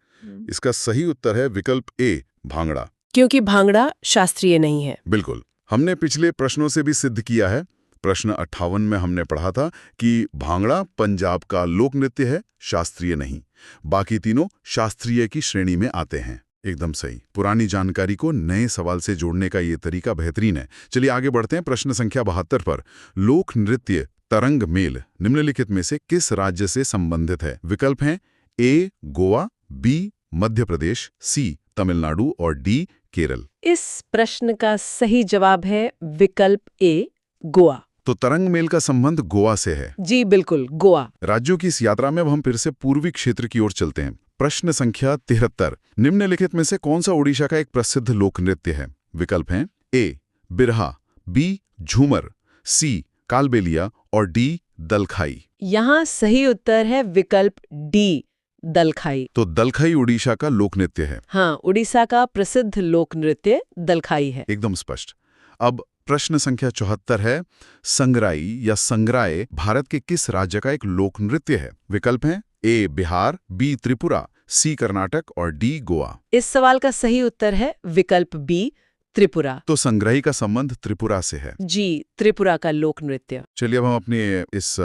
इसका सही उत्तर है विकल्प ए भांगड़ा। क्योंकि भांगड़ा शास्त्रीय नहीं है। बिल्कुल। हमने पिछले प्रश्नों से भी सिद्ध किया है। प्रश्न 58 में हमने पढ़ा था कि भांगड़ा पंजाब का लोक नृत्य है, शास्त्रीय नहीं। बाकी तीनों शास्त्रीय की श्रेणी में आते हैं। एकदम सही। पुरानी जानकारी को नए सवाल से जोड़ने का ये तरीका बेहतरीन है। चलिए आगे बढ़ते हैं। प्रश्न संख्या 72 पर, लोक नृत्य तरंग मेल निम्नलिखित में से किस राज्य से संबंधित है? विकल्प हैं ए गोवा, बी मध्य प्रदेश, सी तमिलनाडु और डी केरल। इस प्रश्न का सही जवाब है विकल्प ए गोवा। तो तरंग मेल का संबंध गोवा से है। जी बिल्कुल, गोवा। राज्यों की इस यात्रा में अब हम फिर से पूर्वी क्षेत्र की ओर चलते हैं। प्रश्न संख्या 73, निम्नलिखित में से कौन सा ओडिशा का एक प्रसिद्ध लोक नृत्य है? विकल्प हैं ए बिरहा, बी झूमर, सी कालबेलिया और डी दलखाई। यहाँ सही उत्तर है विकल्प डी दलखाई। तो दलखाई ओडिशा का लोक नृत्य है। हाँ, उड़ीसा का प्रसिद्ध लोक नृत्य दलखाई है। एकदम स्पष्ट। अब प्रश्न संख्या 74 है, संगराई या संग्राय भारत के किस राज्य का एक लोक नृत्य है? विकल्प हैं ए बिहार, बी त्रिपुरा, सी कर्नाटक और डी गोवा। इस सवाल का सही उत्तर है विकल्प बी त्रिपुरा। तो संग्राही का संबंध त्रिपुरा से है। जी, त्रिपुरा का लोक नृत्य। चलिए अब हम अपनी इस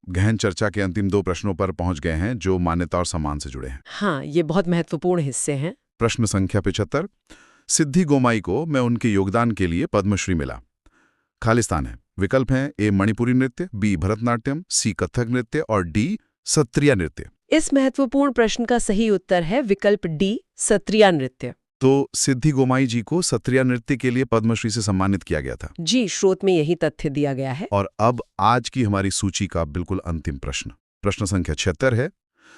गहन चर्चा के अंतिम 2 प्रश्नों पर पहुंच गए हैं जो मान्यता और सम्मान से जुड़े हैं। हाँ, ये बहुत महत्वपूर्ण हिस्से हैं। प्रश्न संख्या 75, सिद्धि गोमाई को मैं उनके योगदान के लिए पद्मश्री मिला। खालिस्तान है। विकल्प हैं ए मणिपुरी नृत्य, बी भरतनाट्यम, सी कथक नृत्य और डी सत्रिया नृत्य। इस महत्वपूर्ण प्रश्न का सही उत्तर है विकल्प डी सत्रिया नृत्य। तो सिद्धि गोमाई जी को सत्रिया नृत्य के लिए पद्मश्री से सम्मानित किया गया था। जी, स्रोत में यही तथ्य दिया गया है। और अब आज की हमारी सूची का बिल्कुल अंतिम प्रश्न। प्रश्न संख्या 76 है,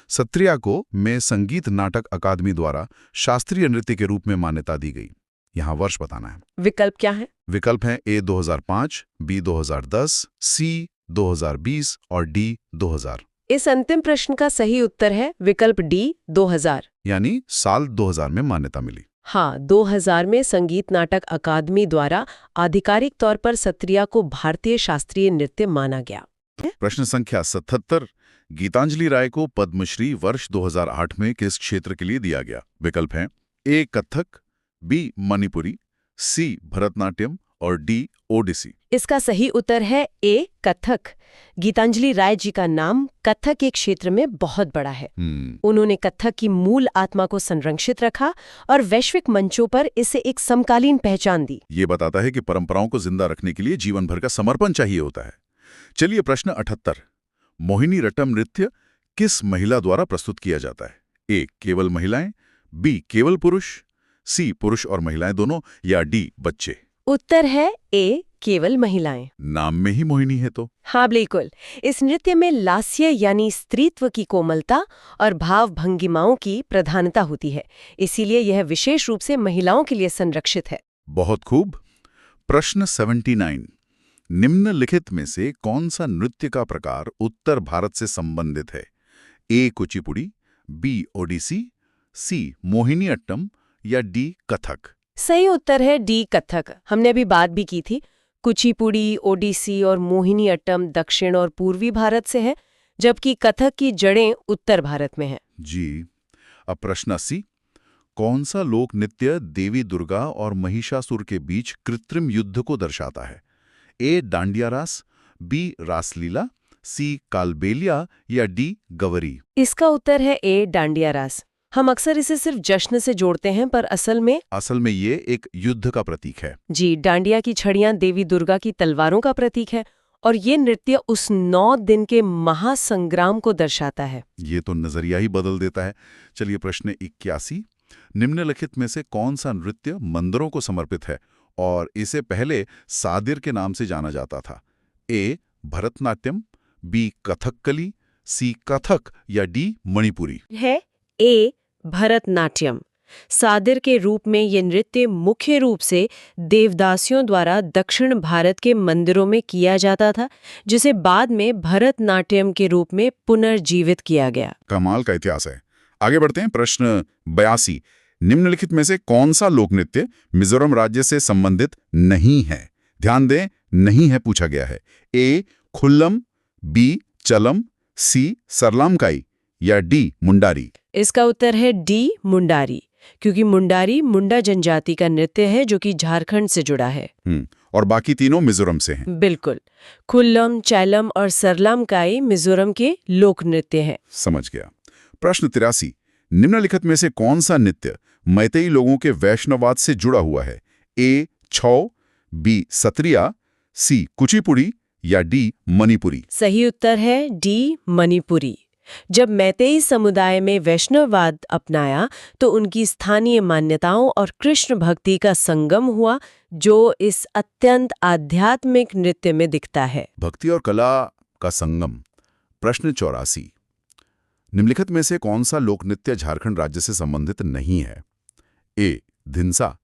सत्रिया को मैं संगीत नाटक अकादमी द्वारा शास्त्रीय नृत्य के रूप में मान्यता दी गई। यहाँ वर्ष बताना है। विकल्प क्या है? विकल्प हैं ए 2005, बी 2010, सी 2020 और डी 2000। इस अंतिम प्रश्न का सही उत्तर है विकल्प डी 2000। यानी साल 2000 में मान्यता मिली। हाँ, 2000 में संगीत नाटक अकादमी द्वारा आधिकारिक तौर पर सत्रिया को भारतीय शास्त्रीय नृत्य माना गया। प्रश्न संख्या 77, गीतांजलि राय को पद्मश्री वर्ष 2008 में किस क्षेत्र के लिए दिया गया? विकल्प हैं ए कथक, बी मणिपुरी, सी भरतनाट्यम और डी ओडिसी। इसका सही उत्तर है ए कथक। गीतांजलि राय जी का नाम कथक के क्षेत्र में बहुत बड़ा है। उन्होंने कथक की मूल आत्मा को संरक्षित रखा और वैश्विक मंचों पर इसे एक समकालीन पहचान दी। ये बताता है कि परंपराओं को जिंदा रखने के लिए जीवन भर का समर्पण चाहिए होता है। चलिए प्रश्न 78। मोहिनीअट्टम नृत्य किस महिला द्वारा प्रस्तुत किया जाता है? ए केवल महिलाएं, बी केवल पुरुष, सी पुरुष और महिलाएं दोनों, या डी बच्चे? उत्तर है ए केवल महिलाएं। नाम में ही मोहिनी है तो। हाँ बिल्कुल। इस नृत्य में लास्य यानी स्त्रीत्व की कोमलता और भाव भंगिमाओं की प्रधानता होती है, इसीलिए यह विशेष रूप से महिलाओं के लिए संरक्षित है। बहुत खूब। प्रश्न 79। निम्नलिखित में से कौन सा नृत्य का प्रकार उत्तर भारत से संबंधित है? ए कुचिपुड़ी, बी ओडिसी, सी मोहिनीअट्टम या डी कथक? सही उत्तर है डी कथक। हमने अभी बात भी की थी। कुचिपुड़ी, ओडिसी और मोहिनीअट्टम दक्षिण और पूर्वी भारत से है, जबकि कथक की जड़ें उत्तर भारत में हैं। जी। अब प्रश्न 80। कौन सा लोक नृत्य देवी दुर्गा और महिषासुर के बीच कृत्रिम युद्ध को दर्शाता है? ए डांडिया रास, बी रासलीला, सी कालबेलिया या डी गवरी? इसका उत्तर है ए डांडिया रास। हम अक्सर इसे सिर्फ जश्न से जोड़ते हैं, पर असल में ये एक युद्ध का प्रतीक है। जी, डांडिया की छड़ियां देवी दुर्गा की तलवारों का प्रतीक है और ये नृत्य उस 9 दिन के महासंग्राम को दर्शाता है। ये तो नजरिया ही बदल देता है। चलिए प्रश्न 81। निम्नलिखित में से कौन सा नृत्य मंदिरों को समर्पित है और इसे पहले सादिर के नाम से जाना जाता था? ए भरतनाट्यम, बी कथकली, सी कथक या डी मणिपुरी? है ए भरतनाट्यम। सादिर के रूप में ये नृत्य मुख्य रूप से देवदासियों द्वारा दक्षिण भारत के मंदिरों में किया जाता था, जिसे बाद में भरतनाट्यम के रूप में पुनर्जीवित किया गया। कमाल का इतिहास है। आगे बढ़ते हैं। प्रश्न 82। निम्नलिखित में से कौन सा लोक नृत्य मिजोरम राज्य से संबंधित नहीं है? ध्यान दें, नहीं है पूछा गया है। ए खुल्लम, बी चलम, सी सरलामकाई या डी मुंडारी? इसका उत्तर है डी मुंडारी, क्योंकि मुंडारी मुंडा जनजाति का नृत्य है जो कि झारखंड से जुड़ा है। और बाकी तीनों मिजोरम से हैं। बिल्कुल। खुल्लम, चैलम और सरलामकाई मिजोरम के लोक नृत्य हैं। समझ गया। प्रश्न 83। निम्नलिखित में से कौन सा नृत्य मैतेई लोगों के वैष्णववाद से जुड़ा हुआ है? ए छौ, बी सत्रिया, सी कुचिपुड़ी या डी मणिपुरी? सही उत्तर है डी मणिपुरी। जब मैतेई समुदाय में वैष्णववाद अपनाया तो उनकी स्थानीय मान्यताओं और कृष्ण भक्ति का संगम हुआ, जो इस अत्यंत आध्यात्मिक नृत्य में दिखता है। भक्ति और कला का संगम। प्रश्न 84। निम्नलिखित में से कौन सा लोक नृत्य झारखंड राज्य से संबंधित नहीं है? ए धिंसा,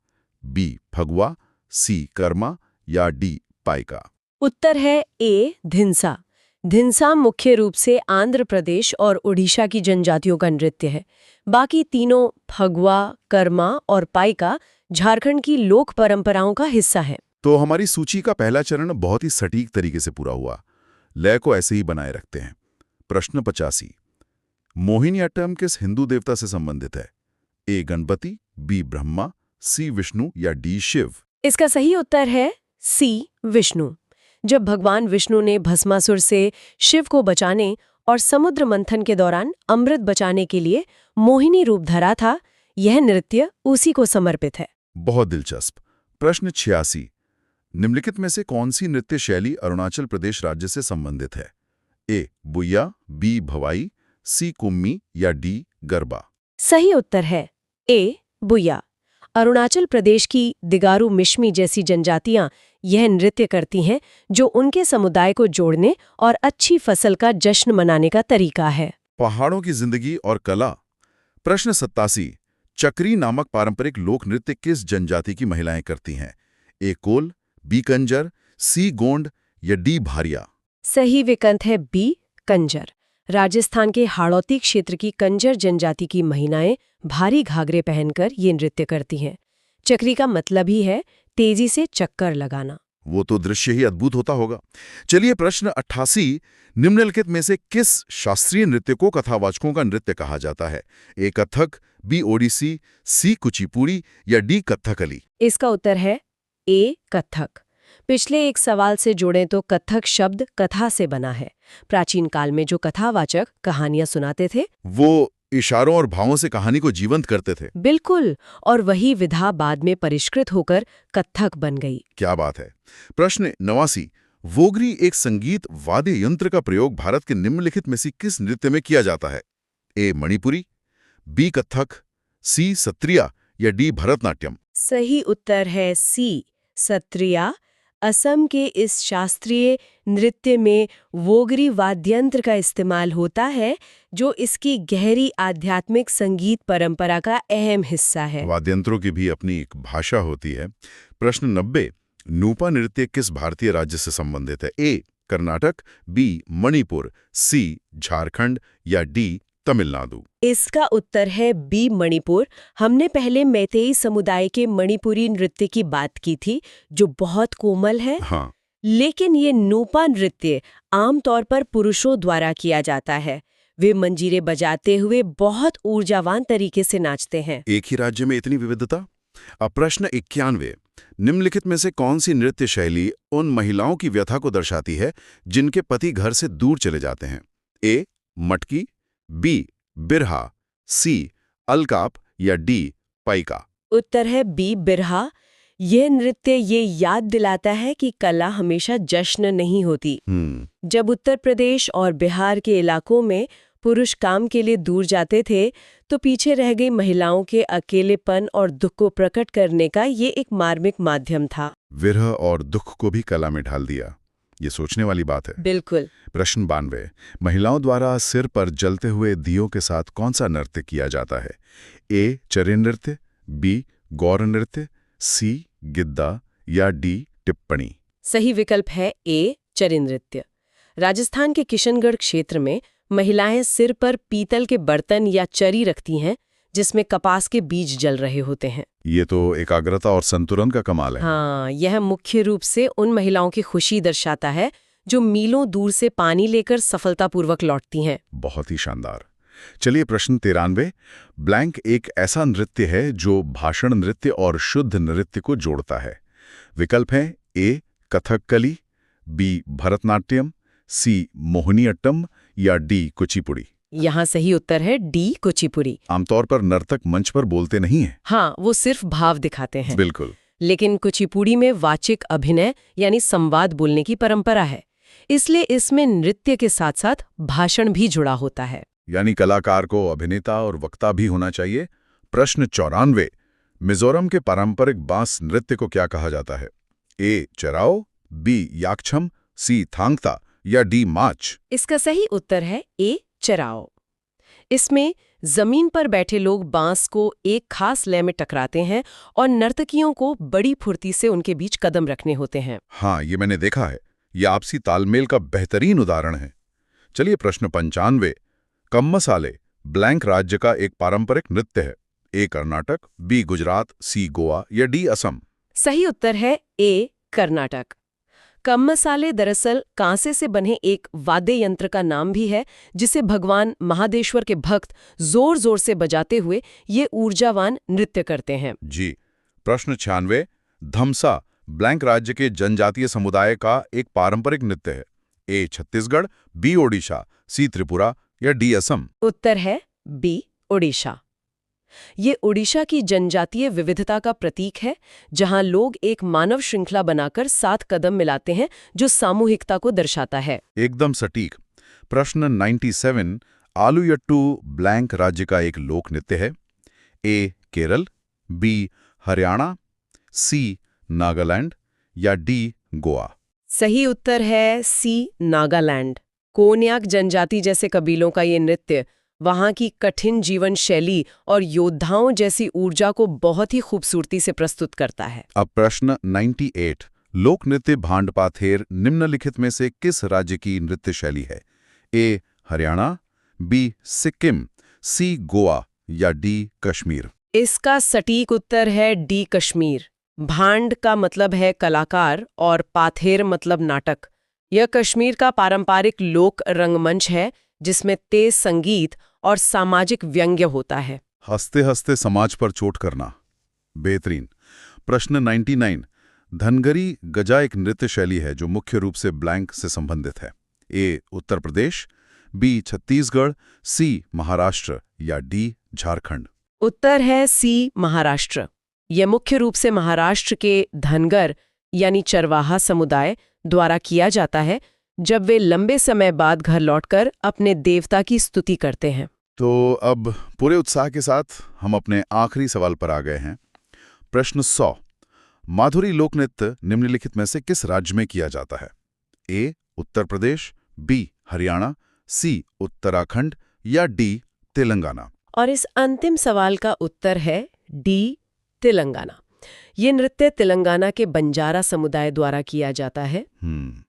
बी फगुआ, सी कर्मा या डी पाइका? उत्तर है ए धिंसा। धिंसा मुख्य रूप से आंध्र प्रदेश और उड़ीसा की जनजातियों का नृत्य है। बाकी तीनों फगुआ, कर्मा और पाइका झारखंड की लोक परंपराओं का हिस्सा है। तो हमारी सूची का पहला चरण बहुत ही सटीक तरीके से पूरा हुआ। लय को ऐसे ही बनाए रखते हैं। प्रश्न 85। मोहिनीअट्टम किस हिंदू देवता से संबंधित है? ए गणपति, बी ब्रह्मा, सी विष्णु या डी शिव? इसका सही उत्तर है सी विष्णु। जब भगवान विष्णु ने भस्मासुर से शिव को बचाने और समुद्र मंथन के दौरान अमृत बचाने के लिए मोहिनी रूप धरा था, यह नृत्य उसी को समर्पित है। बहुत दिलचस्प। प्रश्न 86। निम्नलिखित में से कौन सी नृत्य शैली अरुणाचल प्रदेश राज्य से संबंधित है? ए बुया, बी भवाई, सी कुम्मी या डी गरबा? सही उत्तर है ए बुया। अरुणाचल प्रदेश की दिगारू मिश्मी जैसी जनजातियां यह नृत्य करती हैं, जो उनके समुदाय को जोड़ने और अच्छी फसल का जश्न मनाने का तरीका है। पहाड़ों की जिंदगी और कला। प्रश्न 87। चक्री नामक पारंपरिक लोक नृत्य किस जनजाति की महिलाएं करती हैं? ए कोल, बी कंजर, सी गोंड या डी भारिया? सही विकल्प है बी कंजर। राजस्थान के हाड़ौती क्षेत्र की कंजर जनजाति की महिलाएं भारी घाघरे पहनकर ये नृत्य करती हैं। चक्री का मतलब ही है तेजी से चक्कर लगाना। वो तो दृश्य ही अद्भुत होता होगा। चलिए प्रश्न 88, निम्नलिखित में से किस शास्त्रीय नृत्य को कथावाचकों का नृत्य कहा जाता है? ए कथक, बी ओडिसी, सी कुचिपुड़ी या डी कथकली? इसका उत्तर है ए कथक। पिछले एक सवाल से जोड़ें तो कथक शब्द कथा से बना है। प्राचीन काल में जो कथावाचक कहानियां सुनाते थे वो इशारों और भावों से कहानी को जीवंत करते थे। बिल्कुल, और वही विधा बाद में परिष्कृत होकर कथक बन गई। क्या बात है। प्रश्न 89, वोगरी एक संगीत वाद्य यंत्र का प्रयोग भारत के निम्नलिखित में से किस नृत्य में किया जाता है? ए मणिपुरी, बी कथक, सी सत्रिया या डी भरतनाट्यम? सही उत्तर है सी सत्रिया। असम के इस शास्त्रीय नृत्य में वोगरी वाद्यंत्र का इस्तेमाल होता है, जो इसकी गहरी आध्यात्मिक संगीत परंपरा का अहम हिस्सा है। वाद्यंत्रों की भी अपनी एक भाषा होती है। प्रश्न 90, नूपा नृत्य किस भारतीय राज्य से संबंधित है? ए कर्नाटक, बी मणिपुर, सी झारखंड या डी तमिलनाडु? इसका उत्तर है बी मणिपुर। हमने पहले मैतेई समुदाय के मणिपुरी नृत्य की बात की थी, जो बहुत कोमल है। हाँ, लेकिन ये नूपा नृत्य आमतौर पर पुरुषों द्वारा किया जाता है। वे मंजीरे बजाते हुए बहुत ऊर्जावान तरीके से नाचते हैं। एक ही राज्य में इतनी विविधता। अब प्रश्न 91, निम्नलिखित में से कौन सी नृत्य शैली उन महिलाओं की व्यथा को दर्शाती है जिनके पति घर से दूर चले जाते हैं? ए मटकी, बी बिरहा, सी अलकाप या डी पाइका? उत्तर है बी बिरहा। यह नृत्य ये याद दिलाता है कि कला हमेशा जश्न नहीं होती। जब उत्तर प्रदेश और बिहार के इलाकों में पुरुष काम के लिए दूर जाते थे, तो पीछे रह गई महिलाओं के अकेलेपन और दुख को प्रकट करने का ये एक मार्मिक माध्यम था। विरह और दुख को भी कला में ढाल दिया। ये सोचने वाली बात है। बिल्कुल। प्रश्न 92, महिलाओं द्वारा सिर पर जलते हुए दियों के साथ कौन सा नृत्य किया जाता है? ए चर्य नृत्य, बी गौर नृत्य, सी गिद्दा या डी टिप्पणी? सही विकल्प है ए चर्य नृत्य। राजस्थान के किशनगढ़ क्षेत्र में महिलाएं सिर पर पीतल के बर्तन या चरी रखती हैं, जिसमें कपास के बीज जल रहे होते हैं। ये तो एकाग्रता और संतुलन का कमाल है। हाँ, यह मुख्य रूप से उन महिलाओं की खुशी दर्शाता है जो मीलों दूर से पानी लेकर सफलतापूर्वक लौटती हैं। बहुत ही शानदार। चलिए प्रश्न 93, ब्लैंक एक ऐसा नृत्य है जो भाषण नृत्य और शुद्ध नृत्य को जोड़ता है। विकल्प हैं ए कथकली, बी भरतनाट्यम, सी मोहिनीअट्टम या डी कुचिपुड़ी? यहाँ सही उत्तर है डी कुचिपुड़ी। आमतौर पर नर्तक मंच पर बोलते नहीं हैं। हाँ, वो सिर्फ भाव दिखाते हैं। बिल्कुल। लेकिन कुचिपुड़ी में वाचिक अभिनय यानी संवाद बोलने की परंपरा है, इसलिए इसमें नृत्य के साथ साथ भाषण भी जुड़ा होता है। यानी कलाकार को अभिनेता और वक्ता भी होना चाहिए। प्रश्न 94, मिजोरम के पारंपरिक बांस नृत्य को क्या कहा जाता है? ए चराओ, बी याकछम, सी थांगता या डी माच? इसका सही उत्तर है ए चराओ। इसमें जमीन पर बैठे लोग बांस को एक खास लय में टकराते हैं और नर्तकियों को बड़ी फुर्ती से उनके बीच कदम रखने होते हैं। हाँ, ये मैंने देखा है। ये आपसी तालमेल का बेहतरीन उदाहरण है। चलिए प्रश्न 95, कम्मसाले ब्लैंक राज्य का एक पारंपरिक नृत्य है। ए कर्नाटक, बी गुजरात, सी गोवा या डी असम? सही उत्तर है ए कर्नाटक। कम्मसाले दरअसल कांसे से बने एक वाद्य यंत्र का नाम भी है, जिसे भगवान महादेश्वर के भक्त जोर जोर से बजाते हुए ये ऊर्जावान नृत्य करते हैं। जी। प्रश्न 96, धमसा ब्लैंक राज्य के जनजातीय समुदाय का एक पारंपरिक नृत्य है। ए छत्तीसगढ़, बी ओडिशा, सी त्रिपुरा या डी असम? उत्तर है बी ओडिशा। ये ओडिशा की जनजातीय विविधता का प्रतीक है, जहां लोग एक मानव श्रृंखला बनाकर 7 कदम मिलाते हैं, जो सामूहिकता को दर्शाता है। एकदम सटीक। प्रश्न 97, आलूयट्टू ब्लैंक राज्य का एक लोक नृत्य है। ए केरल, बी हरियाणा, सी नागालैंड या डी गोवा? सही उत्तर है सी नागालैंड। कोन्याक जनजाति जैसे कबीलों का ये नृत्य वहां की कठिन जीवन शैली और योद्धाओं जैसी ऊर्जा को बहुत ही खूबसूरती से प्रस्तुत करता है। अब प्रश्न 98, लोक नृत्य भांड पाथेर निम्नलिखित में से किस राज्य की नृत्य शैली है? ए हरियाणा, बी सिक्किम, सी गोवा या डी कश्मीर? इसका सटीक उत्तर है डी कश्मीर। भांड का मतलब है कलाकार और पाथेर मतलब नाटक। यह कश्मीर का पारंपरिक लोक रंगमंच है जिसमें तेज संगीत और सामाजिक व्यंग्य होता है। हंसते हंसते समाज पर चोट करना, बेहतरीन। प्रश्न 99। धनगरी गजा एक नृत्य शैली है जो मुख्य रूप से ब्लैंक से संबंधित है। ए उत्तर प्रदेश, बी छत्तीसगढ़, सी महाराष्ट्र या डी झारखंड। उत्तर है सी महाराष्ट्र। यह मुख्य रूप से महाराष्ट्र के धनगर यानी चरवाहा समुदाय द्वारा किया जाता है जब वे लंबे समय बाद घर लौटकर अपने देवता की स्तुति करते हैं। तो अब पूरे उत्साह के साथ हम अपने आखिरी सवाल पर आ गए हैं। प्रश्न 100। माधुरी लोक नृत्य निम्नलिखित में से किस राज्य में किया जाता है? ए उत्तर प्रदेश, बी हरियाणा, सी उत्तराखंड या डी तेलंगाना। और इस अंतिम सवाल का उत्तर है डी तेलंगाना। ये नृत्य तेलंगाना के बंजारा समुदाय द्वारा किया जाता है।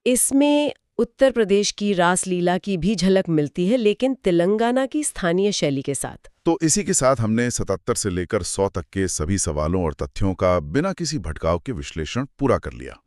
इसमें उत्तर प्रदेश की रासलीला की भी झलक मिलती है, लेकिन तेलंगाना की स्थानीय शैली के साथ। तो इसी के साथ हमने 77 से लेकर 100 तक के सभी सवालों और तथ्यों का बिना किसी भटकाव के विश्लेषण पूरा कर लिया।